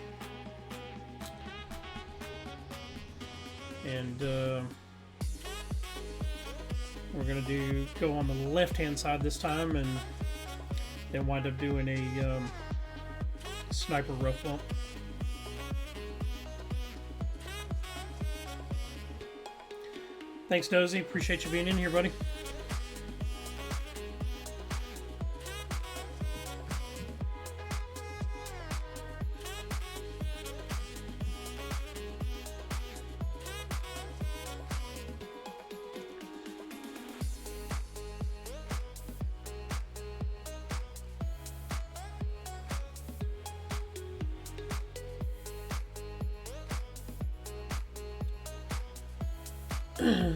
And we're going to go on the left-hand side this time, and then wind up doing a sniper rough bump. Thanks, Dozy. Appreciate you being in here, buddy.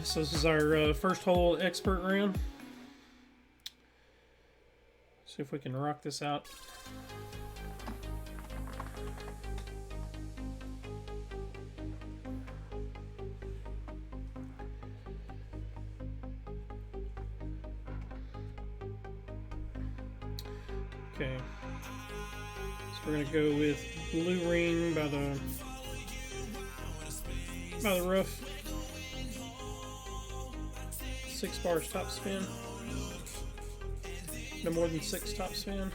So this is our first hole expert round. See if we can rock this out. Okay. So we're gonna go with blue ring by the rough. 6 bars top spin. No more than 6 top spin.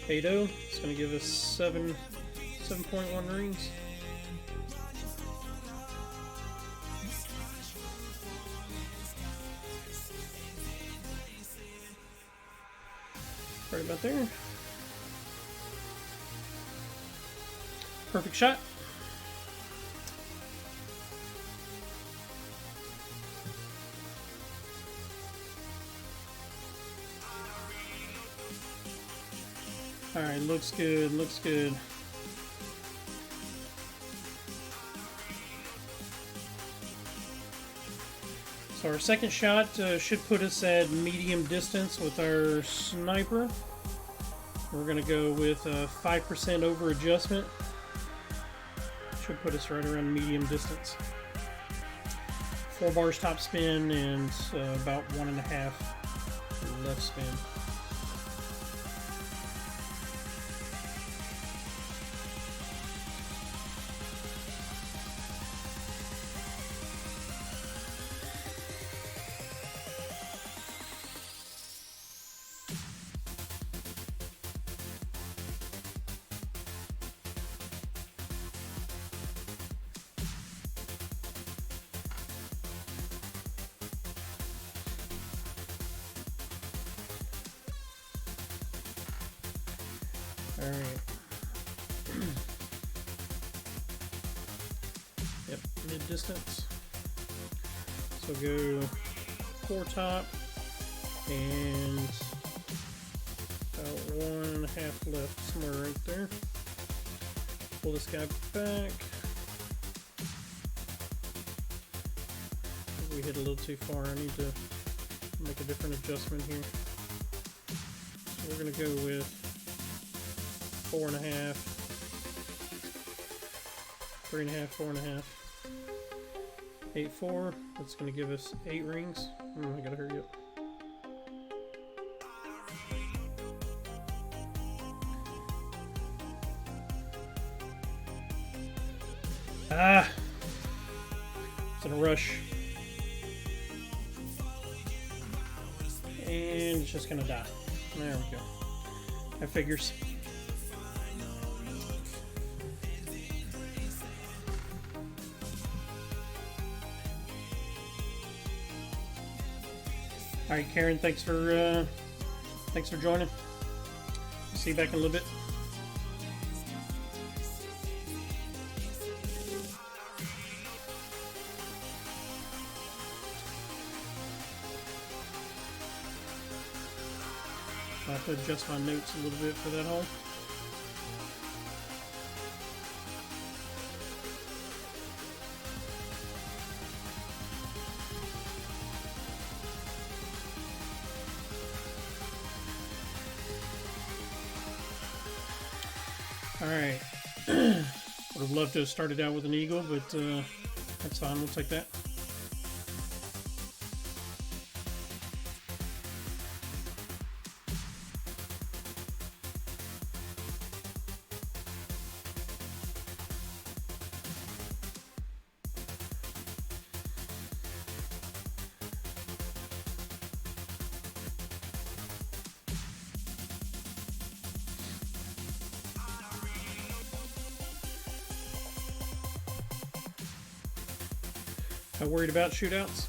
8-0. It's going to give us 7.1 rings. Right about there. Perfect shot. Alright, looks good, looks good. So our second shot should put us at medium distance with our sniper. We're going to go with a 5% over adjustment. Should put us right around medium distance. 4 bars top spin and about 1.5 left spin. Alright. Yep, mid distance. So go 4 top and about 1.5 left, somewhere right there. Pull this guy back. We hit a little too far. I need to make a different adjustment here. So we're going to go with 4.5, 3.5, 4.5, 8, 4. That's going to give us 8 rings. I gotta hurry up. Ah! It's in a rush. And it's just gonna die. There we go. That figures. All right, Karen. Thanks for joining. See you back in a little bit. I have to adjust my notes a little bit for that hole. Alright. Would have loved to have started out with an eagle, but that's fine. We'll take that. Not worried about shootouts.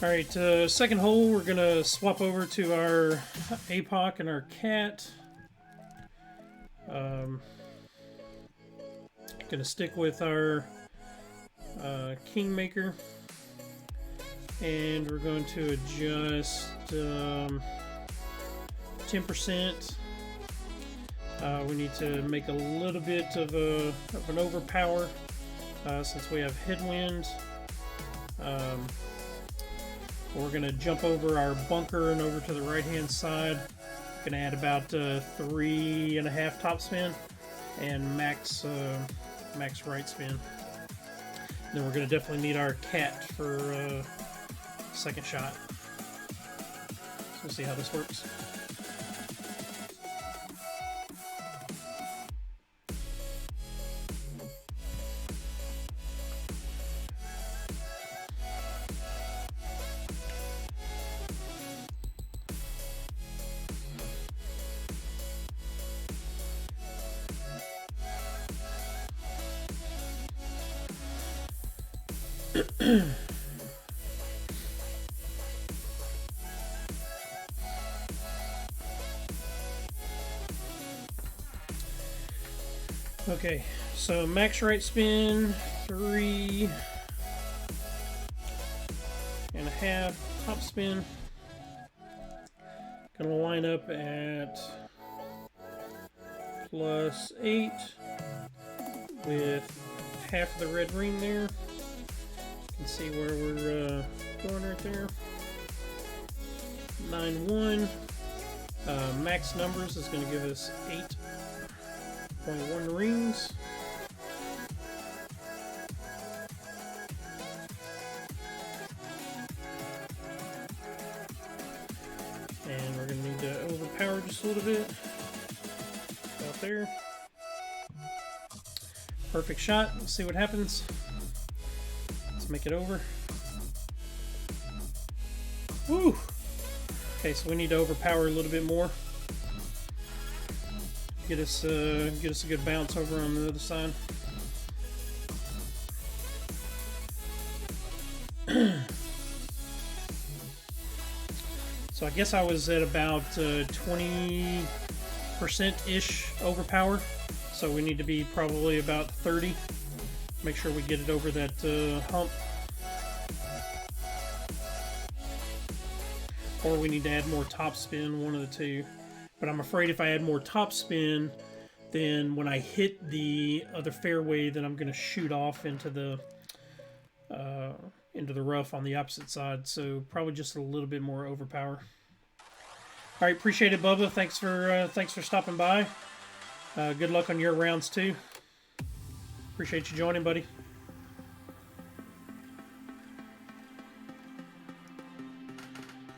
Alright, second hole, we're going to swap over to our APOC and our cat. Going to stick with our Kingmaker. And we're going to adjust 10%. We need to make a little bit of an overpower since we have headwind. We're going to jump over our bunker and over to the right hand side. Going to add about 3.5 top spin and max right spin. Then we're going to definitely need our cat for second shot. So we'll see how this works. Okay, so max right spin, 3.5 top spin. Gonna line up at +8 with half of the red ring there. You can see where we're going right there. 9-1. Max numbers is going to give us 8.1 rings. And we're going to need to overpower just a little bit. Out there. Perfect shot. Let's see what happens. Let's make it over. Woo! Okay, so we need to overpower a little bit more. Get us a good bounce over on the other side. So I guess I was at about 20%-ish overpower. So we need to be probably about 30. Make sure we get it over that hump. Or we need to add more top spin, one of the two. But I'm afraid if I add more top spin, then when I hit the other fairway, then I'm going to shoot off into the rough on the opposite side. So probably just a little bit more overpower. All right, appreciate it, Bubba. Thanks for stopping by. Good luck on your rounds too. Appreciate you joining, buddy.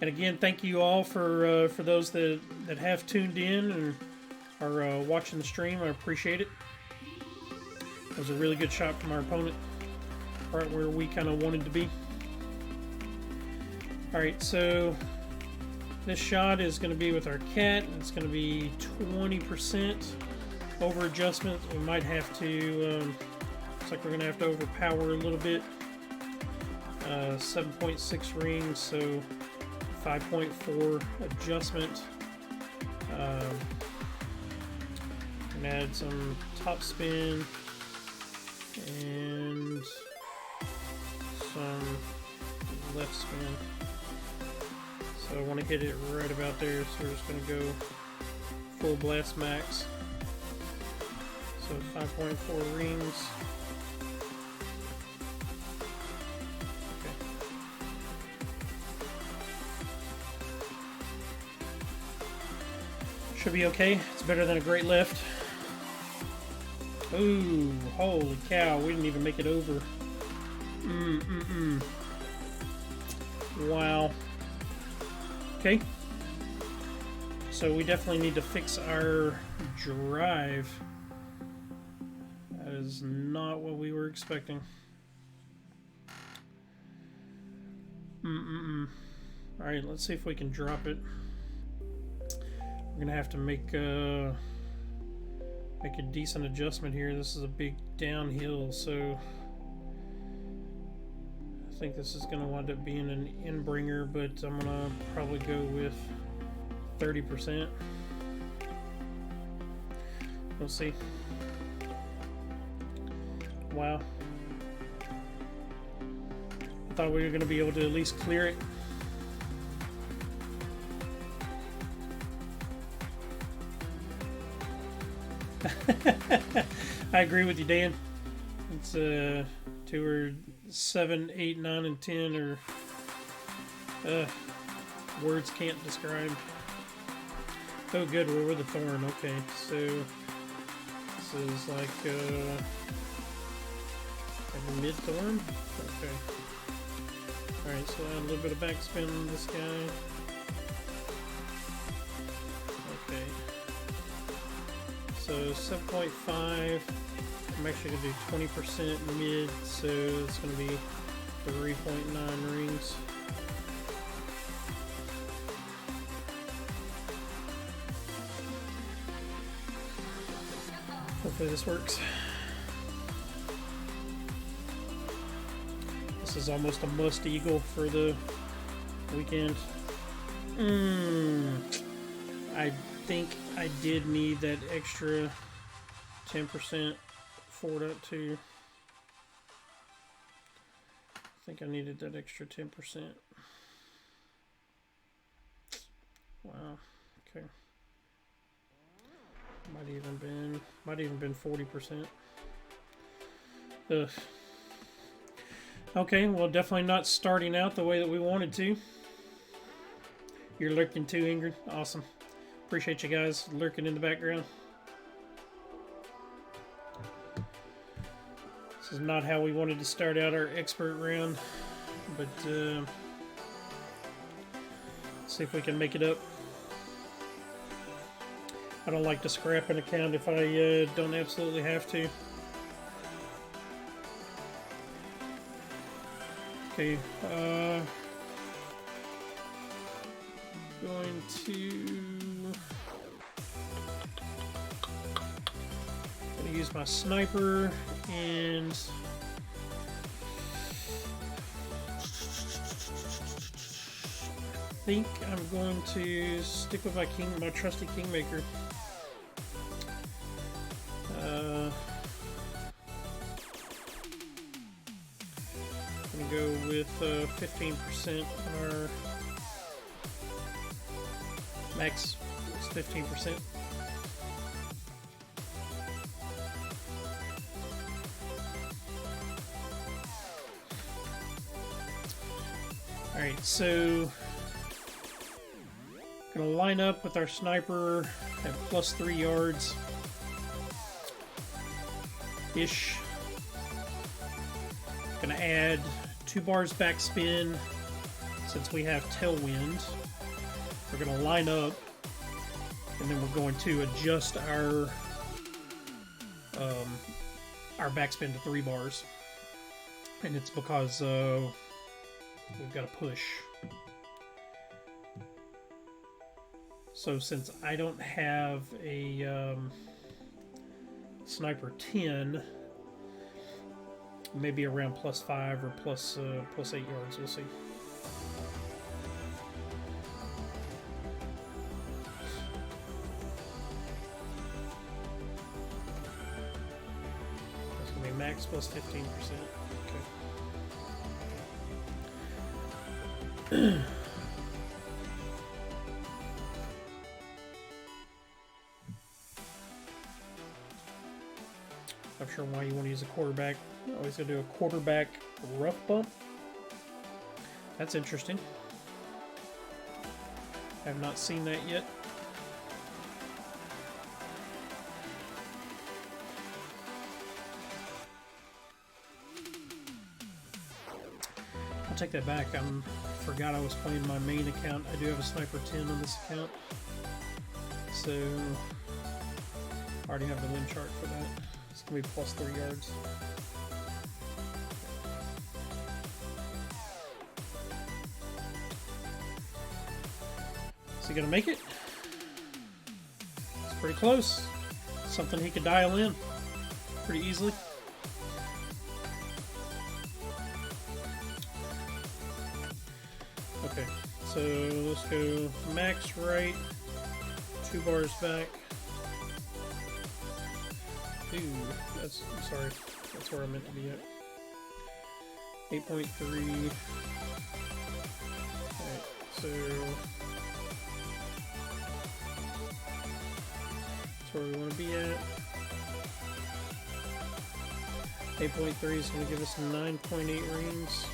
And again, thank you all for those that have tuned in and are watching the stream. I appreciate it. It was a really good shot from our opponent, right where we kind of wanted to be. All right, so this shot is going to be with our cat. It's going to be 20% over adjustment. We might have to. Looks like we're going to have to overpower a little bit. 7.6 rings, so 5.4 adjustment. And add some top spin and and some left spin. So I want to hit it right about there, so we're just going to go full blast max. So 5.4 rings. Okay. Should be okay. It's better than a great lift. Ooh, holy cow, we didn't even make it over. Wow. Okay. So we definitely need to fix our drive. That is not what we were expecting. Alright, let's see if we can drop it. We're gonna have to make a decent adjustment here. This is a big downhill, so I think this is gonna wind up being an in-bringer, but I'm gonna probably go with 30%. We'll see. Wow. I thought we were gonna be able to at least clear it. I agree with you, Dan. It's 2 or 7, 8, 9, and 10 or words can't describe. Oh, good, we're with the thorn. Okay, so this is like mid thorn. Okay. All right, so add a little bit of backspin on this guy. Okay. So 7.5. I'm actually going to do 20% mid, so it's going to be 3.9 rings. Hopefully this works. This is almost a must eagle for the weekend. I think I did need that extra 10% forward up to. I think I needed that extra 10%. Wow. Okay. Might even been 40%. Ugh. Okay, well, definitely not starting out the way that we wanted to. You're lurking too, Ingrid. Awesome. Appreciate you guys lurking in the background. This is not how we wanted to start out our expert round, but see if we can make it up. I don't like to scrap an account if I don't absolutely have to. Okay, going to use my sniper, and I think I'm going to stick with my trusty Kingmaker. I'm gonna go with 15% on our max. It's 15%. Alright, so gonna line up with our sniper at +3 yards ish. Gonna add 2 bars backspin since we have tailwind. We're gonna line up, and then we're going to adjust our backspin to 3 bars, and it's because we've got to push. So since I don't have a sniper 10, maybe around +5 or plus 8 yards. We'll see. That's gonna be max +15%. Not sure why you want to use a quarterback. Always gonna do a quarterback rough bump. That's interesting. Have not seen that yet. I'll take that back. I forgot I was playing my main account. I do have a Sniper 10 on this account. So, I already have the wind chart for that. It's going to be plus 3 yards. Is he going to make it? It's pretty close. Something he could dial in pretty easily. Okay, so let's go max right, 2 bars back. Ooh, I'm sorry, that's where I meant to be at. 8.3. Alright, so that's where we want to be at. 8.3 is going to give us 9.8 rings.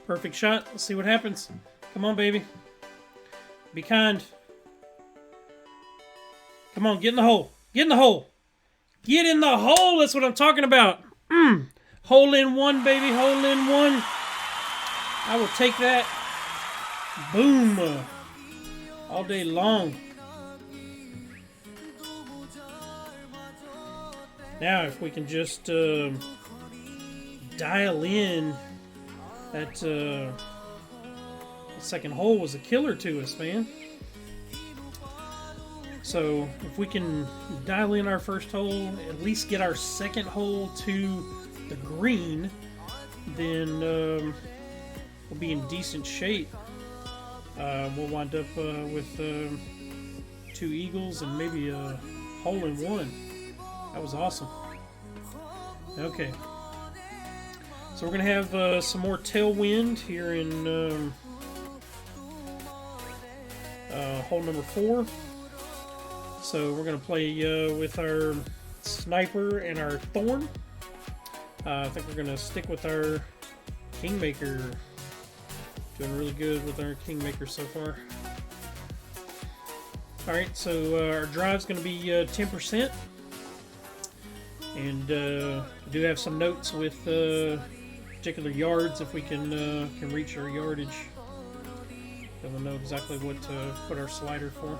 Perfect shot. Let's see what happens. Come on, baby. Be kind. Come on, get in the hole. Get in the hole. Get in the hole. That's what I'm talking about. Hole in one, baby. Hole in one. I will take that. Boom. All day long. Now, if we can just dial in. That second hole was a killer to us, man. So if we can dial in our first hole, at least get our second hole to the green, then we'll be in decent shape. We'll wind up with 2 eagles and maybe a hole in one. That was awesome. Okay. So we're going to have some more tailwind here in hole number 4. So we're going to play with our sniper and our thorn. I think we're going to stick with our kingmaker. Doing really good with our kingmaker so far. Alright, so our drive's going to be 10%. And we do have some notes with particular yards if we can reach our yardage. Then we'll know exactly what to put our slider for.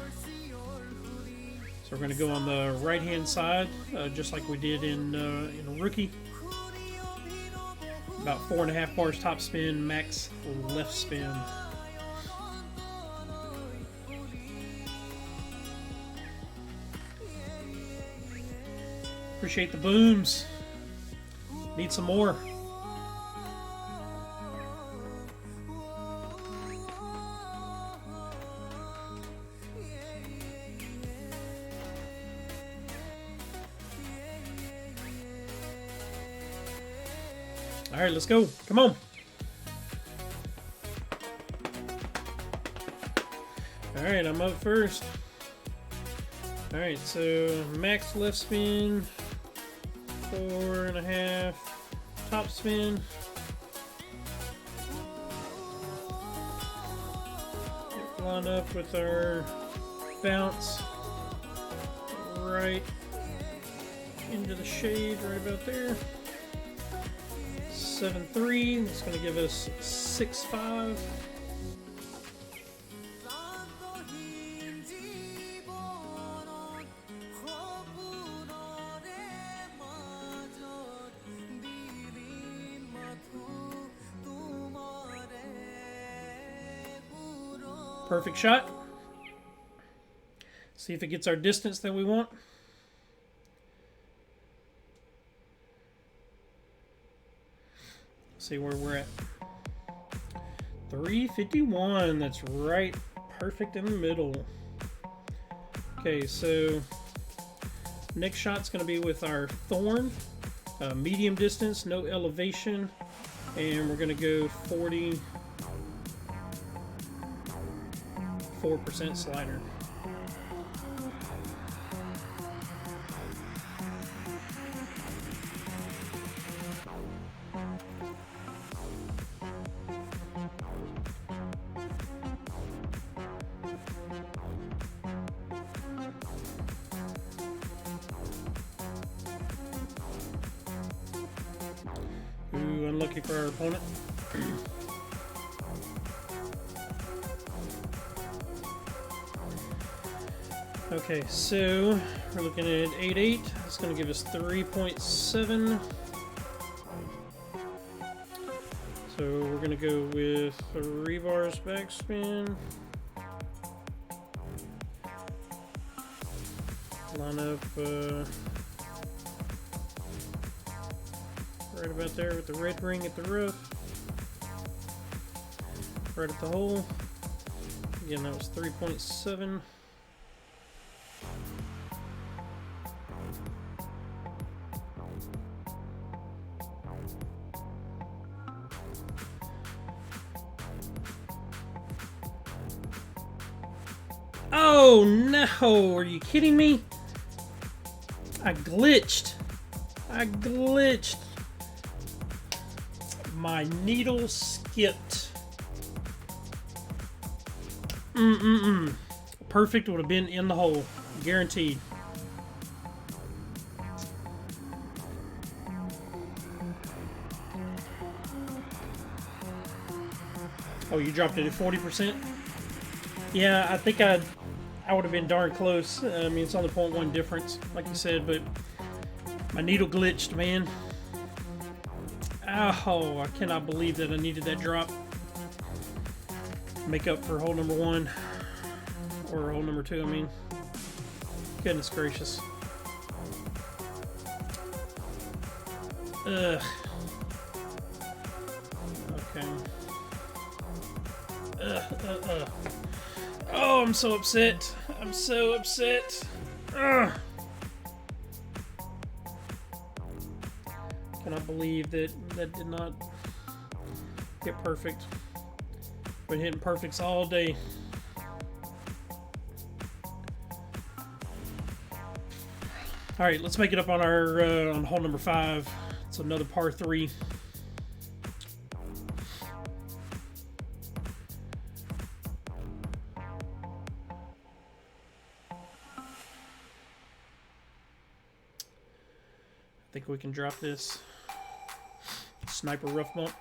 So we're going to go on the right hand side, just like we did in Rookie. About 4.5 bars top spin, max left spin. Appreciate the booms. Need some more. All right, let's go. Come on. All right, I'm up first. All right, so max left spin, 4.5 top spin. Line up with our bounce right into the shade, right about there. 7.3. That's going to give us 6.5. Perfect shot. See if it gets our distance that we want. See where we're at. 351. That's right. Perfect in the middle. Okay, so next shot's going to be with our Thorn. Medium distance, no elevation. And we're going to go 44% slider. Ooh, unlucky for our opponent. Okay, so we're looking at 8.8. It's going to give us 3.7. So we're going to go with 3 bars backspin. Line up right about there with the red ring at the roof. Right at the hole. Again, that was 3.7. Oh no, are you kidding me? I glitched. My needle skipped. Perfect would have been in the hole. Guaranteed. Oh, you dropped it at 40%? Yeah, I think I would have been darn close. I mean, it's only 0.1 difference, like you said, but my needle glitched, man. Oh, I cannot believe that I needed that drop. Make up for hole number 1. Or hole number 2, I mean. Goodness gracious. Ugh. Okay. Oh, I'm so upset. I'm so upset. Ugh. Cannot believe that did not get perfect. Been hitting perfects all day. All right, let's make it up on our on hole number 5. It's another par 3. I think we can drop this. Sniper rough bump.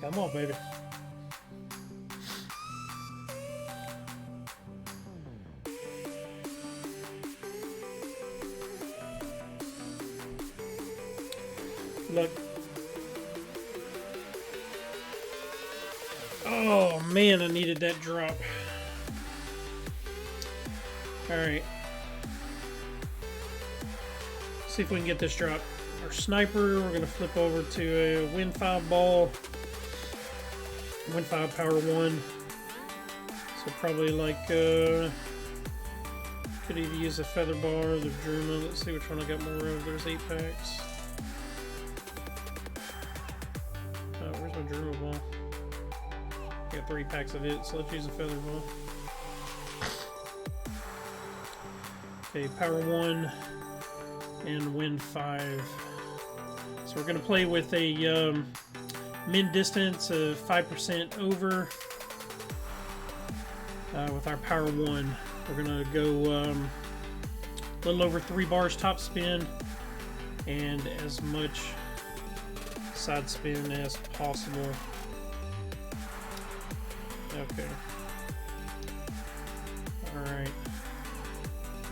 Come on, baby. Look. Oh man, I needed that drop. Alright. See if we can get this drop. Our sniper, we're gonna flip over to a Wind 5 ball. Wind 5 power 1. So probably like could either use a feather bar or the Druma. Let's see which one I got more of. There's 8 packs. Where's my Druma ball? I got 3 packs of it, so let's use a feather ball. Okay, power 1 and Wind 5. So we're gonna play with a min distance of 5% over with our power 1. We're gonna go a little over 3 bars top spin and as much side spin as possible. Okay. Alright.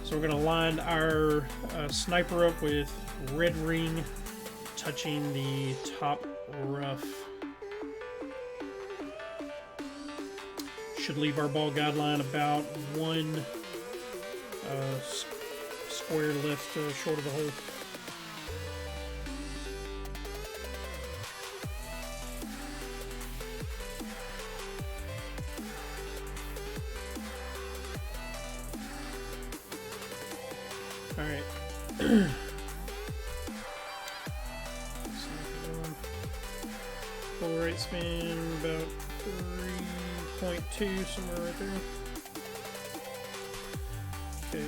So we're gonna line our sniper up with red ring touching the top rough. Should leave our ball guideline about one square left short of the hole. All right. Full rate spin about 3.2, somewhere right there. Okay.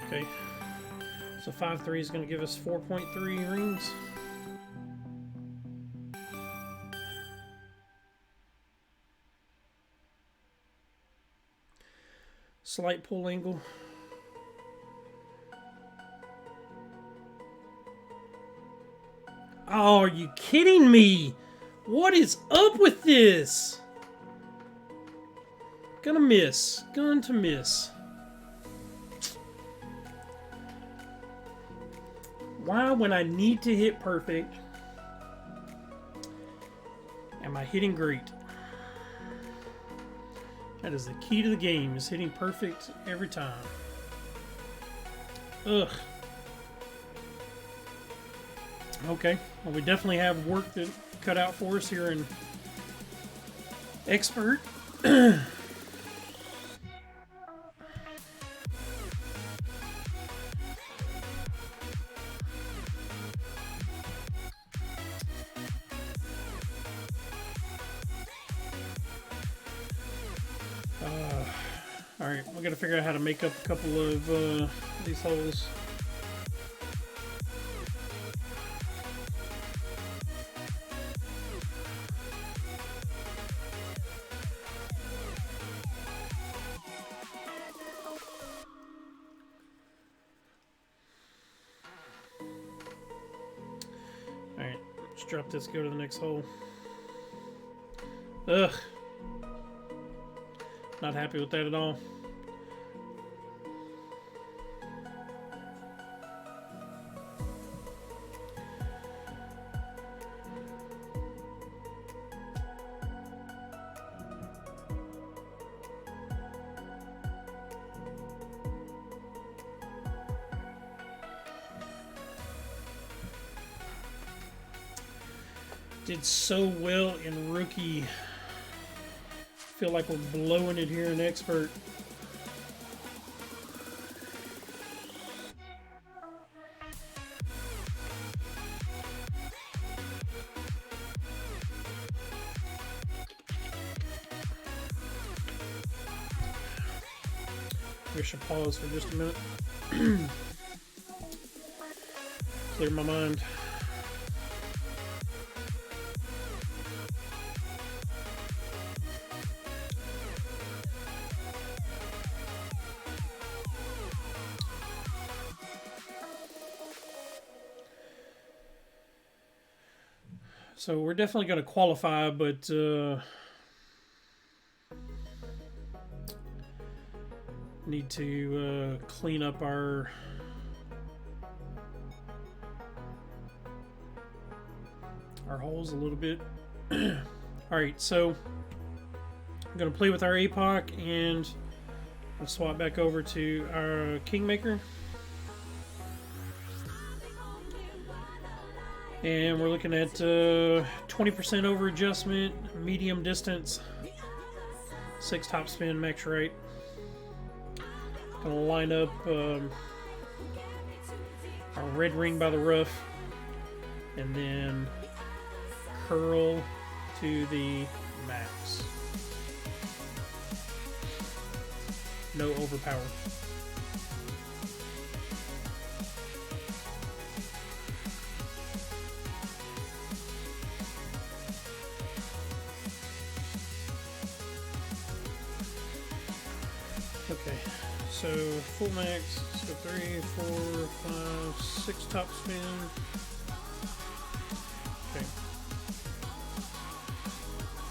Okay. So 5-3 is going to give us 4.3 rings. Slight pull angle. Oh, are you kidding me? What is up with this? Gonna miss. Going to miss. Why, when I need to hit perfect, am I hitting great? That is the key to the game, is hitting perfect every time. Ugh. Okay, well, we definitely have work that cut out for us here in Expert. Alright, we gotta figure out how to make up a couple of these holes. Alright, let's drop this, go to the next hole. Ugh. Not happy with that at all. Did so well in Rookie. Feel like we're blowing it here in Expert. We should pause for just a minute. Clear my mind. So we're definitely going to qualify, but need to clean up our holes a little bit. All right, so I'm going to play with our APOC and we'll swap back over to our Kingmaker. And we're looking at 20% over adjustment, medium distance, 6 top spin, max rate. Gonna line up our red ring by the rough, and then curl to the max. No overpower. Okay, so full max, so 3, 4, 5, 6 top spin. Okay.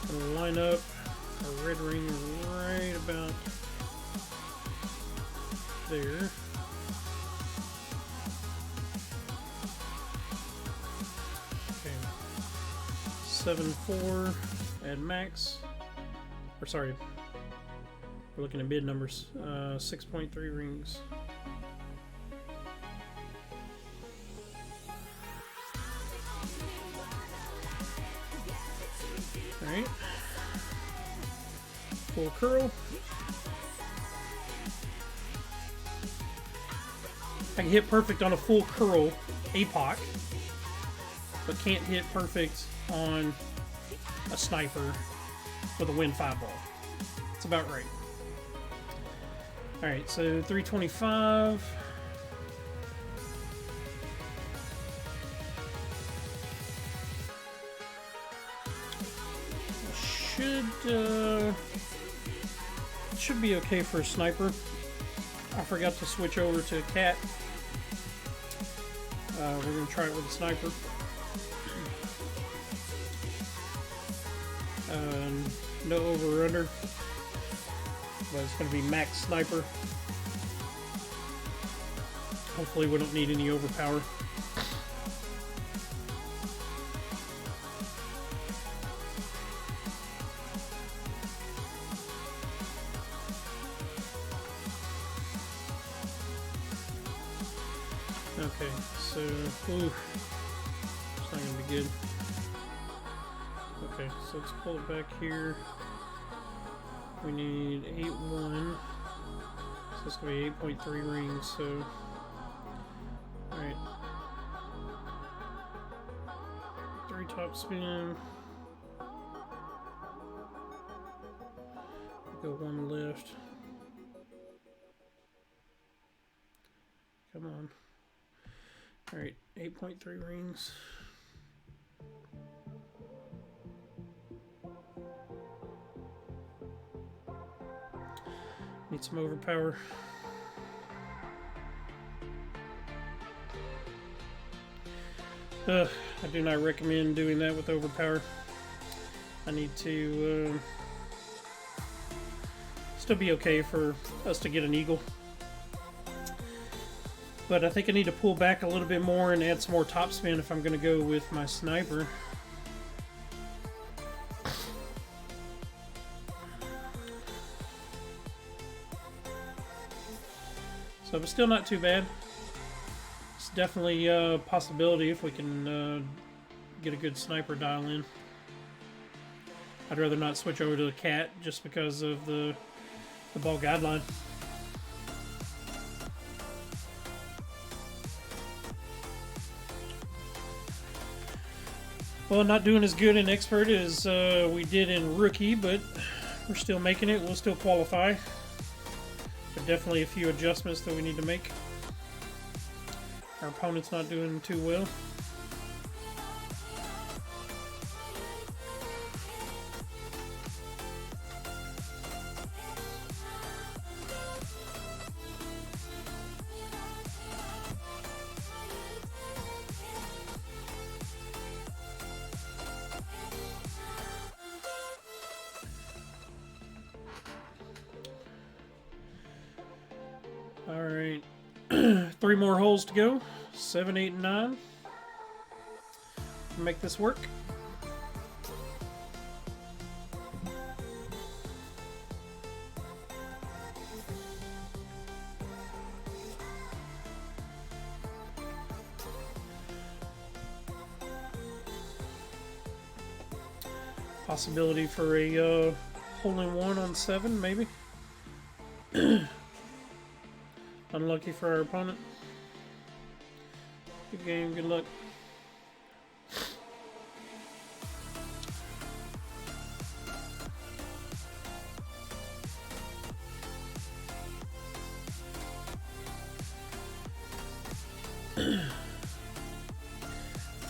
Gonna line up Our red ring right about there. Okay. 7-4 at max. Or sorry, we're looking at bid numbers. 6.3 rings. Alright. Full curl. I can hit perfect on a full curl APOC, but can't hit perfect on a sniper with a Win 5 ball. That's about right. Alright, so 325. Should be okay for a sniper. I forgot to switch over to a cat. We're going to try it with a sniper. No over or under, but it's going to be max sniper. Hopefully we don't need any overpower. Okay, so, ooh, it's not going to be good. Okay, so let's pull it back here. We need 8-1, so it's going to be 8.3 rings, so, alright. 3 top spin. Go 1 left. Come on. Alright, 8.3 rings. Need some overpower. I do not recommend doing that with overpower. I need to still be okay for us to get an eagle. But I think I need to pull back a little bit more and add some more topspin if I'm going to go with my sniper. So it's still not too bad. It's definitely a possibility if we can get a good sniper dial in. I'd rather not switch over to the cat just because of the ball guideline. Well, not doing as good in expert as we did in rookie, but we're still making it. We'll still qualify. But definitely a few adjustments that we need to make. Our opponent's not doing too well. Alright, 3 more holes to go, 7, 8, and 9. Make this work. Possibility for a hole-in-one on 7, maybe. Unlucky for our opponent. Good game, good luck.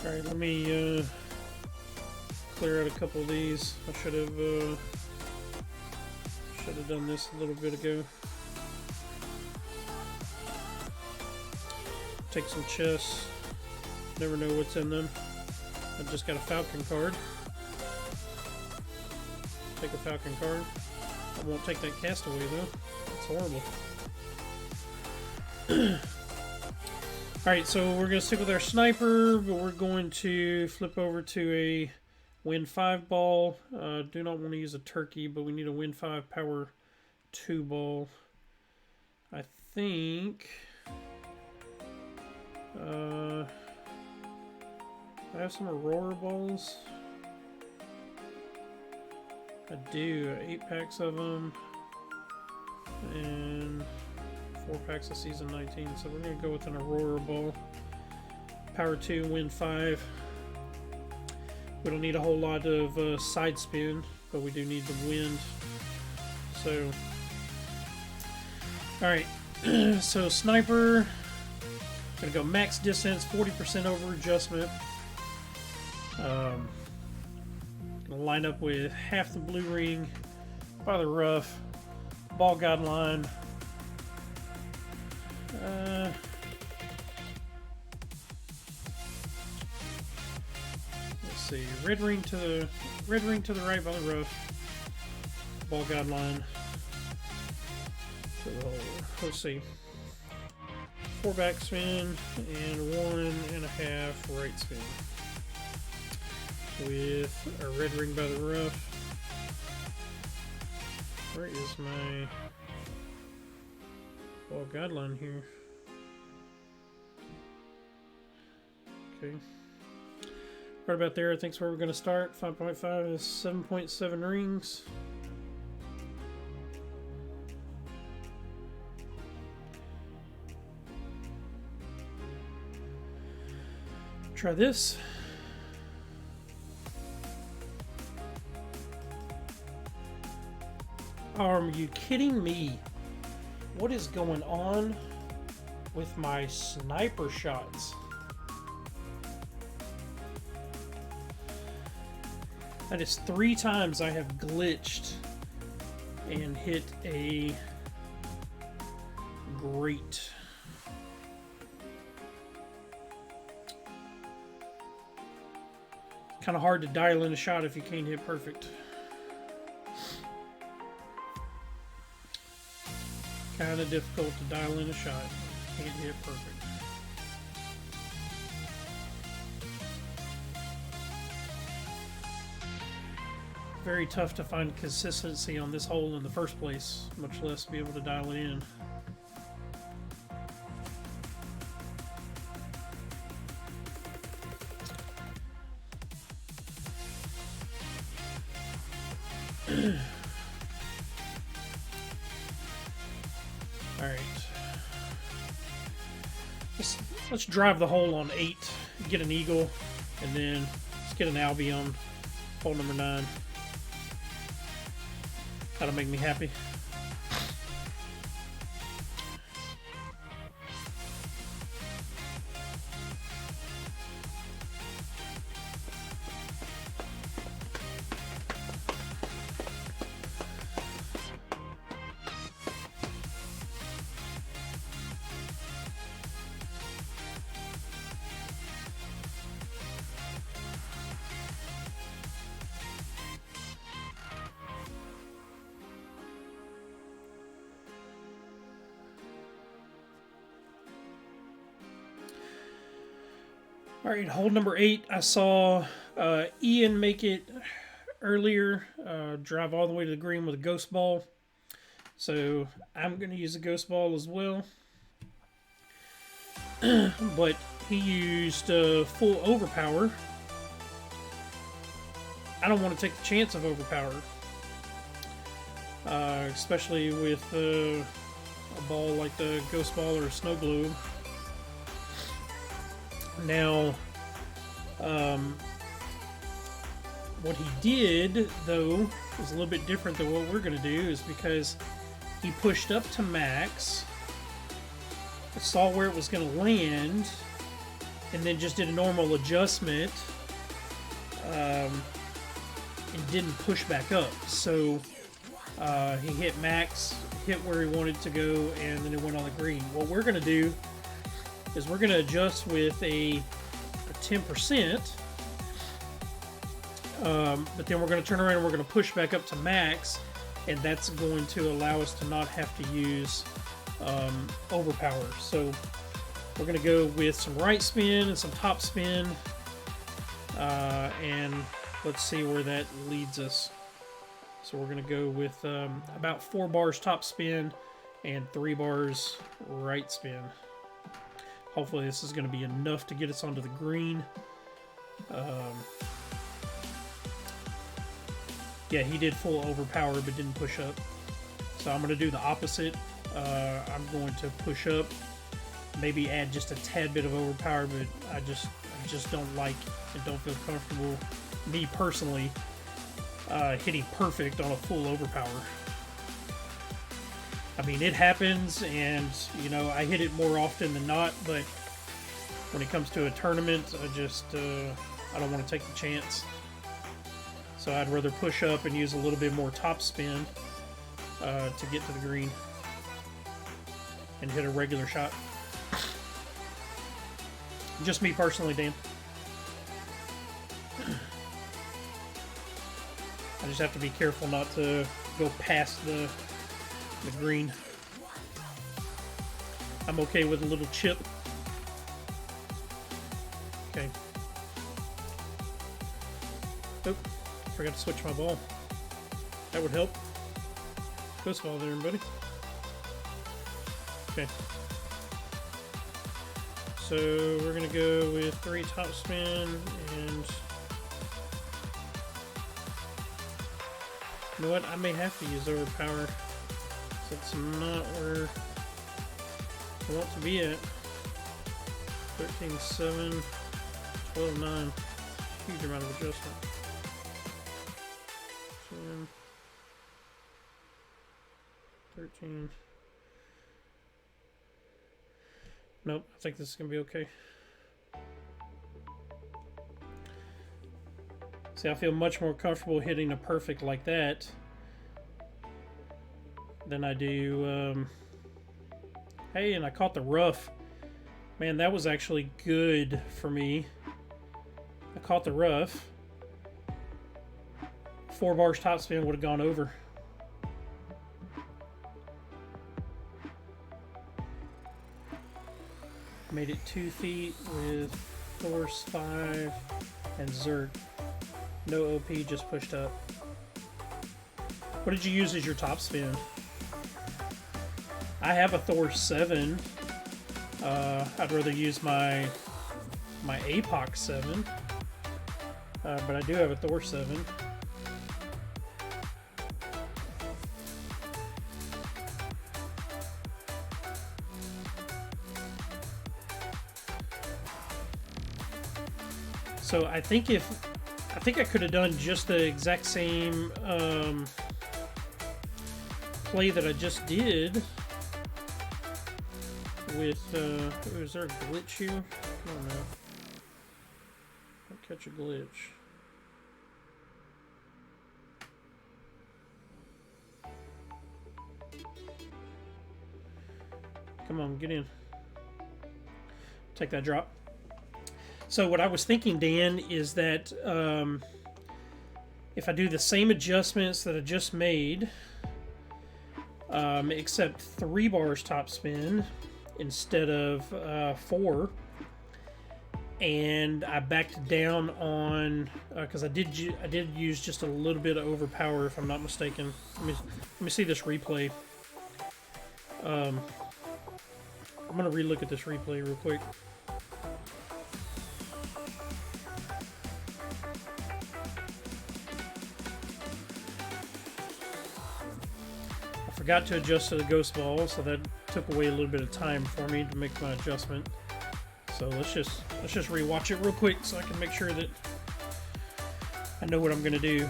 Alright, let me clear out a couple of these. I should have done this a little bit ago. Take some chests. Never know what's in them. I just got a Falcon card. take a Falcon card. I won't take that Castaway though. That's horrible. Alright, so we're going to stick with our Sniper, but we're going to flip over to a Win 5 ball. Do not want to use a Turkey, but we need a Win 5 Power 2 ball. I think... I have some Aurora balls. I do. 8 packs of them. And 4 packs of Season 19. So we're going to go with an Aurora ball. Power 2, Win 5. We don't need a whole lot of side spin, but we do need the wind. So, alright. So Sniper. Gonna go max distance, 40% over adjustment. Gonna line up with half the blue ring by the rough, ball guideline. Let's see, red ring to the right by the rough, ball guideline to the hole. Let's see. 4 back spin and 1.5 right spin with a red ring by the rough. Where is my ball guideline here? Okay, right about there. I think is where we're going to start. 5.5 is 7.7 rings. Try this. Are you kidding me? What is going on with my Sniper shots? That is 3 times I have glitched and hit a great. Kind of hard to dial in a shot if you can't hit perfect. Kind of difficult to dial in a shot. Can't hit perfect. Very tough to find consistency on this hole in the first place, much less be able to dial it in. Alright. Let's drive the hole on 8, get an eagle, and then let's get an Albie on hole number 9. That'll make me happy. Alright, hole number 8. I saw Ian make it earlier, drive all the way to the green with a ghost ball. So I'm going to use a ghost ball as well. But he used full overpower. I don't want to take the chance of overpower. Especially with a ball like the ghost ball or a snow globe. Now, what he did, though, is a little bit different than what we're going to do, is because he pushed up to max, saw where it was going to land, and then just did a normal adjustment, and didn't push back up. So, he hit max, hit where he wanted to go, and then it went on the green. What we're going to do is we're going to adjust with a 10%, But then we're going to turn around and we're going to push back up to max, and that's going to allow us to not have to use overpower. So we're going to go with some right spin and some top spin, and let's see where that leads us. So we're going to go with about 4 bars top spin and 3 bars right spin. Hopefully this is going to be enough to get us onto the green. Yeah, he did full overpower but didn't push up. So I'm going to do the opposite. I'm going to push up, maybe add just a tad bit of overpower, but I just don't like and don't feel comfortable, me personally, hitting perfect on a full overpower. I mean, it happens, and you know, I hit it more often than not, but when it comes to a tournament, I don't want to take the chance. So I'd rather push up and use a little bit more top spin to get to the green and hit a regular shot. Just me personally, Dan. I just have to be careful not to go past the green. I'm okay with a little chip. Okay. Oh, forgot to switch my ball. That would help. Ghost ball there, buddy. Okay. So we're gonna go with 3 top spin and you know what? I may have to use overpower. So it's not where I want to be at. 13-7, 12-9. Huge amount of adjustment. 10, 13. Nope, I think this is going to be okay. See, I feel much more comfortable hitting a perfect like that than I do... Hey, and I caught the rough. Man, that was actually good for me. I caught the rough. 4 bars top spin would have gone over. Made it 2 feet with force 5 and Zerk. No OP, just pushed up. What did you use as your top spin? I have a Thor 7. I'd rather use my APOC 7. But I do have a Thor 7. So I think I could have done just the exact same play that I just did with is there a glitch here? I don't know. I'll catch a glitch. Come on, get in. Take that drop. So what I was thinking, Dan, is that if I do the same adjustments that I just made, except 3 bars top spin instead of 4, and I backed down on because I did use just a little bit of overpower, if I'm not mistaken. Let me see this replay. I'm gonna relook at this replay real quick. Forgot to adjust to the ghost ball, so that took away a little bit of time for me to make my adjustment. So let's just rewatch it real quick so I can make sure that I know what I'm gonna do.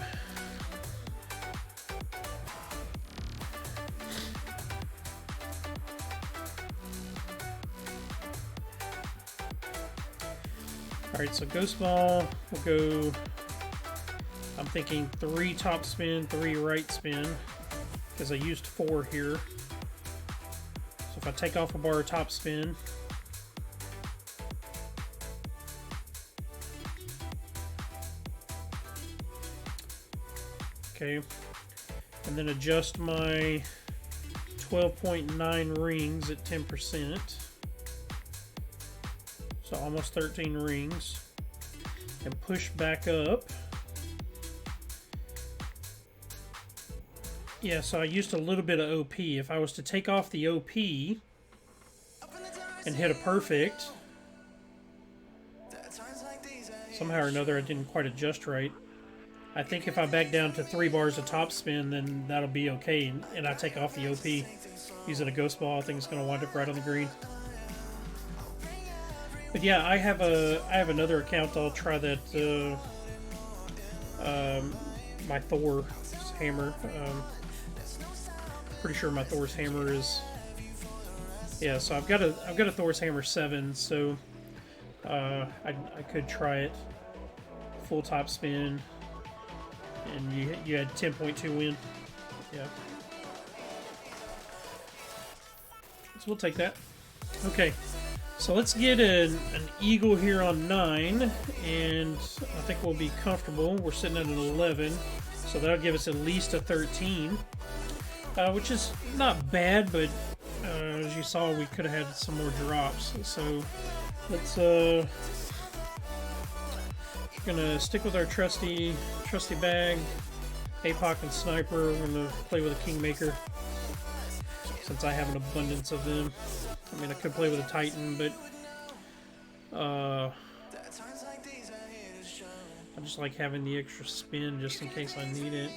Alright, so ghost ball will go, I'm thinking 3 top spin, 3 right spin, because I used 4 here. So if I take off a bar of top spin, Okay, and then adjust my 12.9 rings at 10%. So almost 13 rings. And push back up. Yeah, so I used a little bit of OP. If I was to take off the OP and hit a perfect, somehow or another I didn't quite adjust right. I think if I back down to 3 bars of top spin, then that'll be okay. And I take off the OP using a ghost ball. I think it's going to wind up right on the green. But yeah, I have another account. I'll try that. My Thor's hammer. Pretty sure my Thor's hammer is. Yeah, so I've got a Thor's hammer 7. So I could try it full top spin. And you had 10.2 win. Yeah. So we'll take that. Okay. So let's get an eagle here on 9. And I think we'll be comfortable. We're sitting at an 11. So that'll give us at least a 13. Which is not bad, but as you saw, we could have had some more drops. So let's... gonna stick with our trusty bag, APOC and sniper. We're gonna play with a Kingmaker since I have an abundance of them. I mean, I could play with a Titan, but I just like having the extra spin just in case I need it,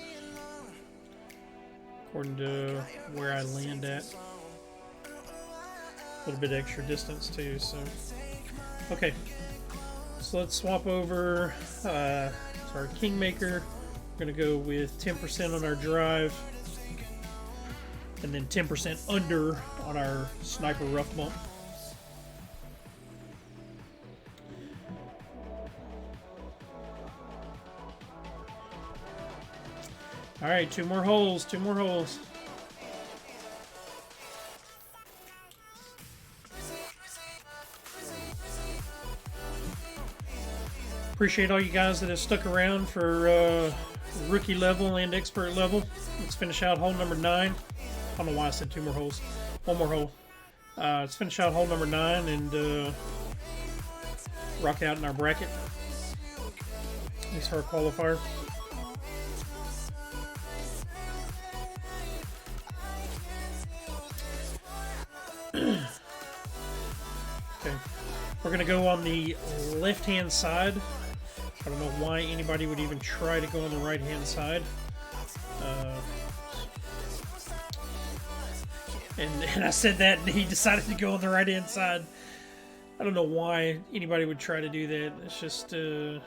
according to where I land at. A little bit extra distance too. So okay. So let's swap over to our Kingmaker. We're going to go with 10% on our drive. And then 10% under on our sniper rough bump. Alright, 2 more holes, 2 more holes. Appreciate all you guys that have stuck around for rookie level and expert level. Let's finish out hole number 9. I don't know why I said 2 more holes. 1 more hole. Let's finish out hole number 9 and rock out in our bracket. At least our qualifier. Okay. We're going to go on the left-hand side. I don't know why anybody would even try to go on the right-hand side. And I said that, and he decided to go on the right-hand side. I don't know why anybody would try to do that. It's just too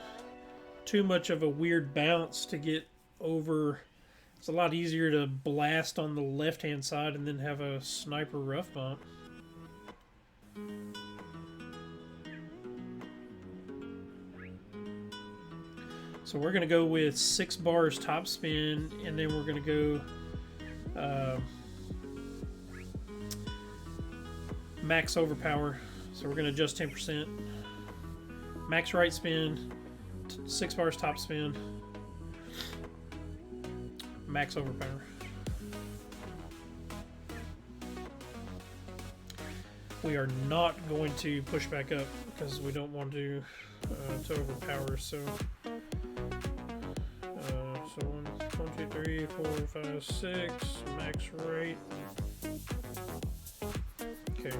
much of a weird bounce to get over. It's a lot easier to blast on the left-hand side and then have a sniper rough bump. So we're going to go with 6 bars top spin, and then we're going to go max overpower. So we're going to adjust 10%. Max right spin, 6 bars top spin, max overpower. We are not going to push back up because we don't want to overpower. So 1, 2, 3, 4, 5, 6, max rate. Okay.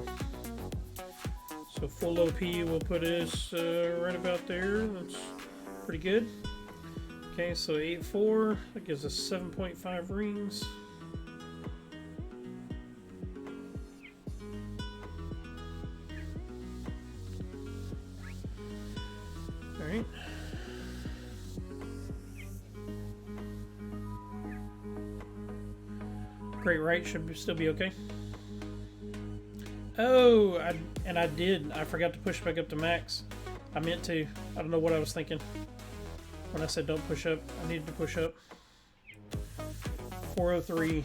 So full OP will put us right about there. That's pretty good. Okay, so 8-4, that gives us 7.5 rings. Alright. Great right should still be okay. Oh, I forgot to push back up to max. I meant to. I don't know what I was thinking when I said don't push up. I needed to push up. 403.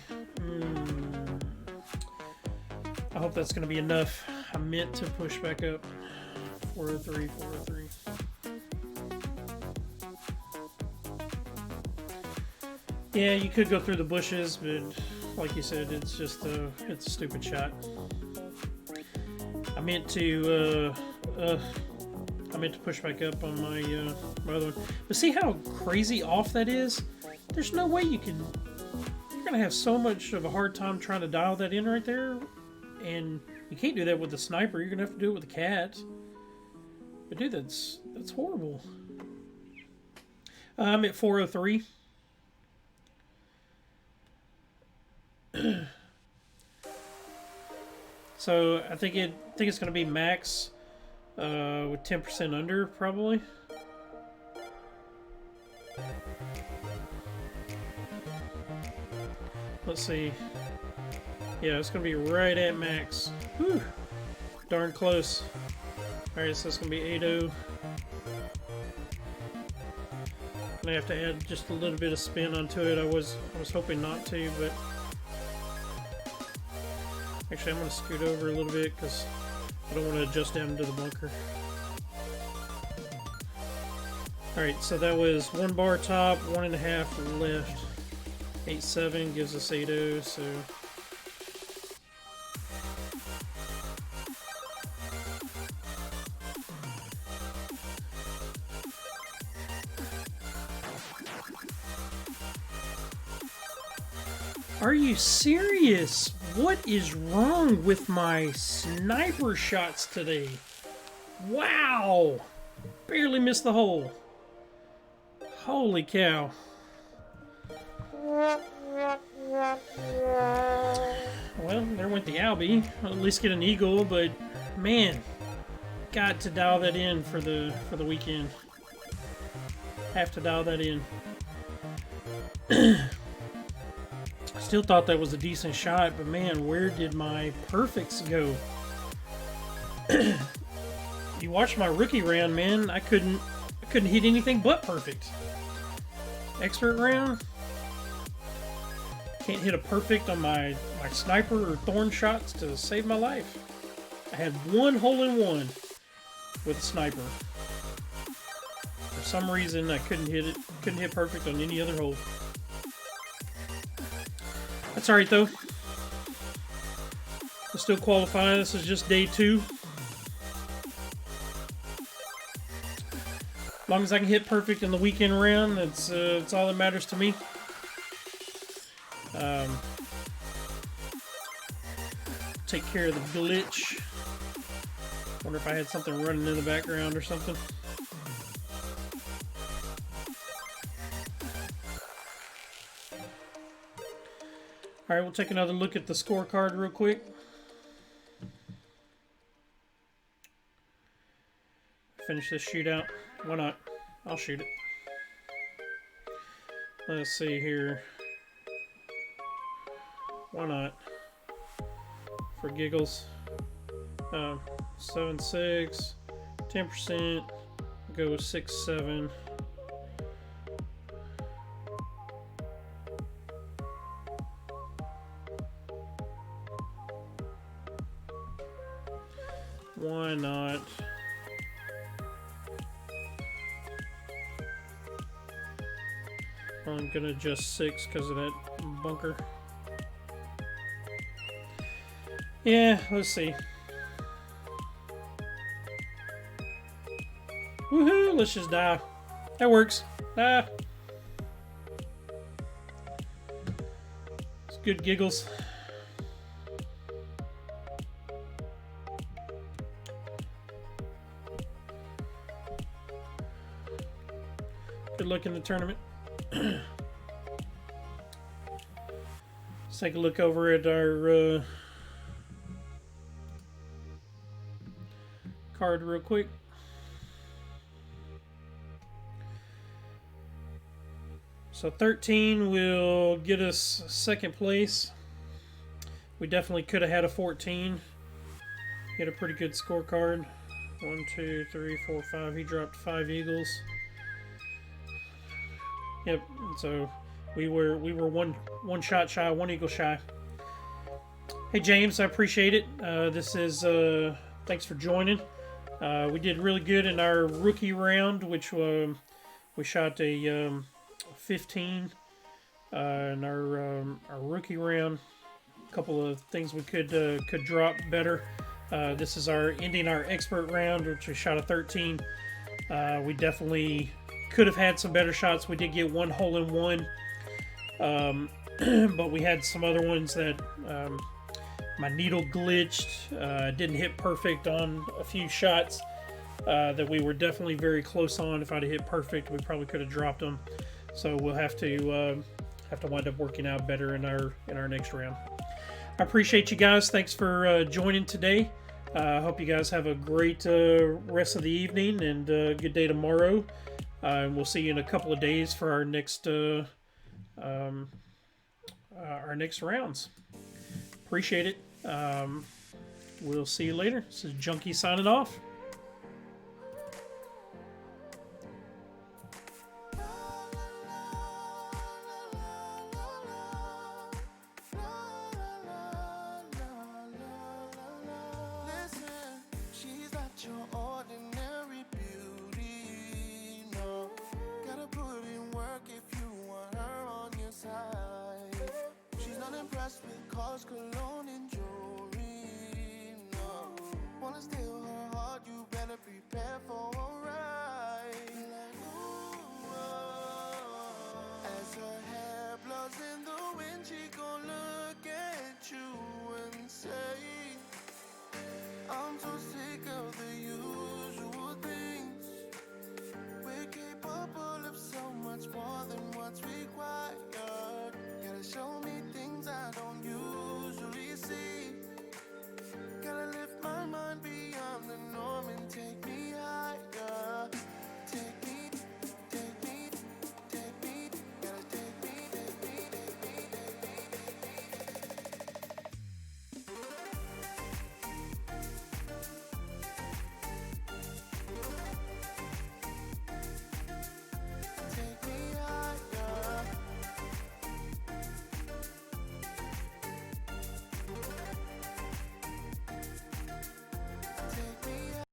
I hope that's going to be enough. I meant to push back up. 403, 403. Yeah, you could go through the bushes, but like you said, it's just it's a stupid shot. I meant to push back up on my my other one. But see how crazy off that is? There's no way you can. You're gonna have so much of a hard time trying to dial that in right there, and you can't do that with the sniper. You're gonna have to do it with the cat. But dude, that's horrible. I'm at 403. So I think it's gonna be max with 10% under probably. Let's see. Yeah, it's gonna be right at max. Whew. Darn close. Alright, so it's gonna be 8-0. Gonna have to add just a little bit of spin onto it. I was hoping not to, but actually I'm gonna scoot over a little bit because I don't want to adjust down into the bunker. Alright, so that was 1 bar top, 1.5 left. 8-7 gives us 8-0, so are you serious? What is wrong with my sniper shots today? Wow! Barely missed the hole. Holy cow. Well, there went the Albie. I'll at least get an eagle, but man, got to dial that in for the weekend. Have to dial that in. Still thought that was a decent shot, but man, where did my perfects go? You watched my rookie round, man. I couldn't hit anything but perfect. Expert round, can't hit a perfect on my sniper or thorn shots to save my life. I had 1 hole-in-one with a sniper. For some reason, I couldn't hit perfect on any other hole. That's alright though. I'll still qualify. This is just day 2. As long as I can hit perfect in the weekend round, that's all that matters to me. Take care of the glitch. Wonder if I had something running in the background or something. Alright, we'll take another look at the scorecard real quick. Finish this shootout. Why not? I'll shoot it. Let's see here. Why not? For giggles. 7-6. 10%. Go with 6-7. Why not? I'm gonna adjust 6 because of that bunker. Yeah, let's see. Woohoo! Let's just die. That works. Ah. It's good giggles. Good luck in the tournament. Let's take a look over at our card real quick. So 13 will get us 2nd place. We definitely could have had a 14. He had a pretty good scorecard. 1, 2, 3, 4, 5. He dropped 5 eagles. Yep. So we were one shot shy, 1 eagle shy. Hey James, I appreciate it. This is thanks for joining. We did really good in our rookie round, which we shot a 15 in our rookie round. A couple of things we could drop better. This is our ending our expert round, which we shot a 13. We definitely could have had some better shots. We did get one hole in one, but we had some other ones that my needle glitched. Didn't hit perfect on a few shots that we were definitely very close on. If I'd have hit perfect, we probably could have dropped them. So we'll have to wind up working out better in our next round. I appreciate you guys. Thanks for joining today. I hope you guys have a great rest of the evening and good day tomorrow. We'll see you in a couple of days for our next rounds. Appreciate it. We'll see you later. This is Junkie signing off. With cars, cologne, and jewelry, no. Wanna steal her heart, you better prepare for a ride. Like, ooh, oh. As her hair blows in the wind, she gon' look at you and say, I'm so sick of the usual things. We're capable of so much more than what's required. Gotta show me things I don't use.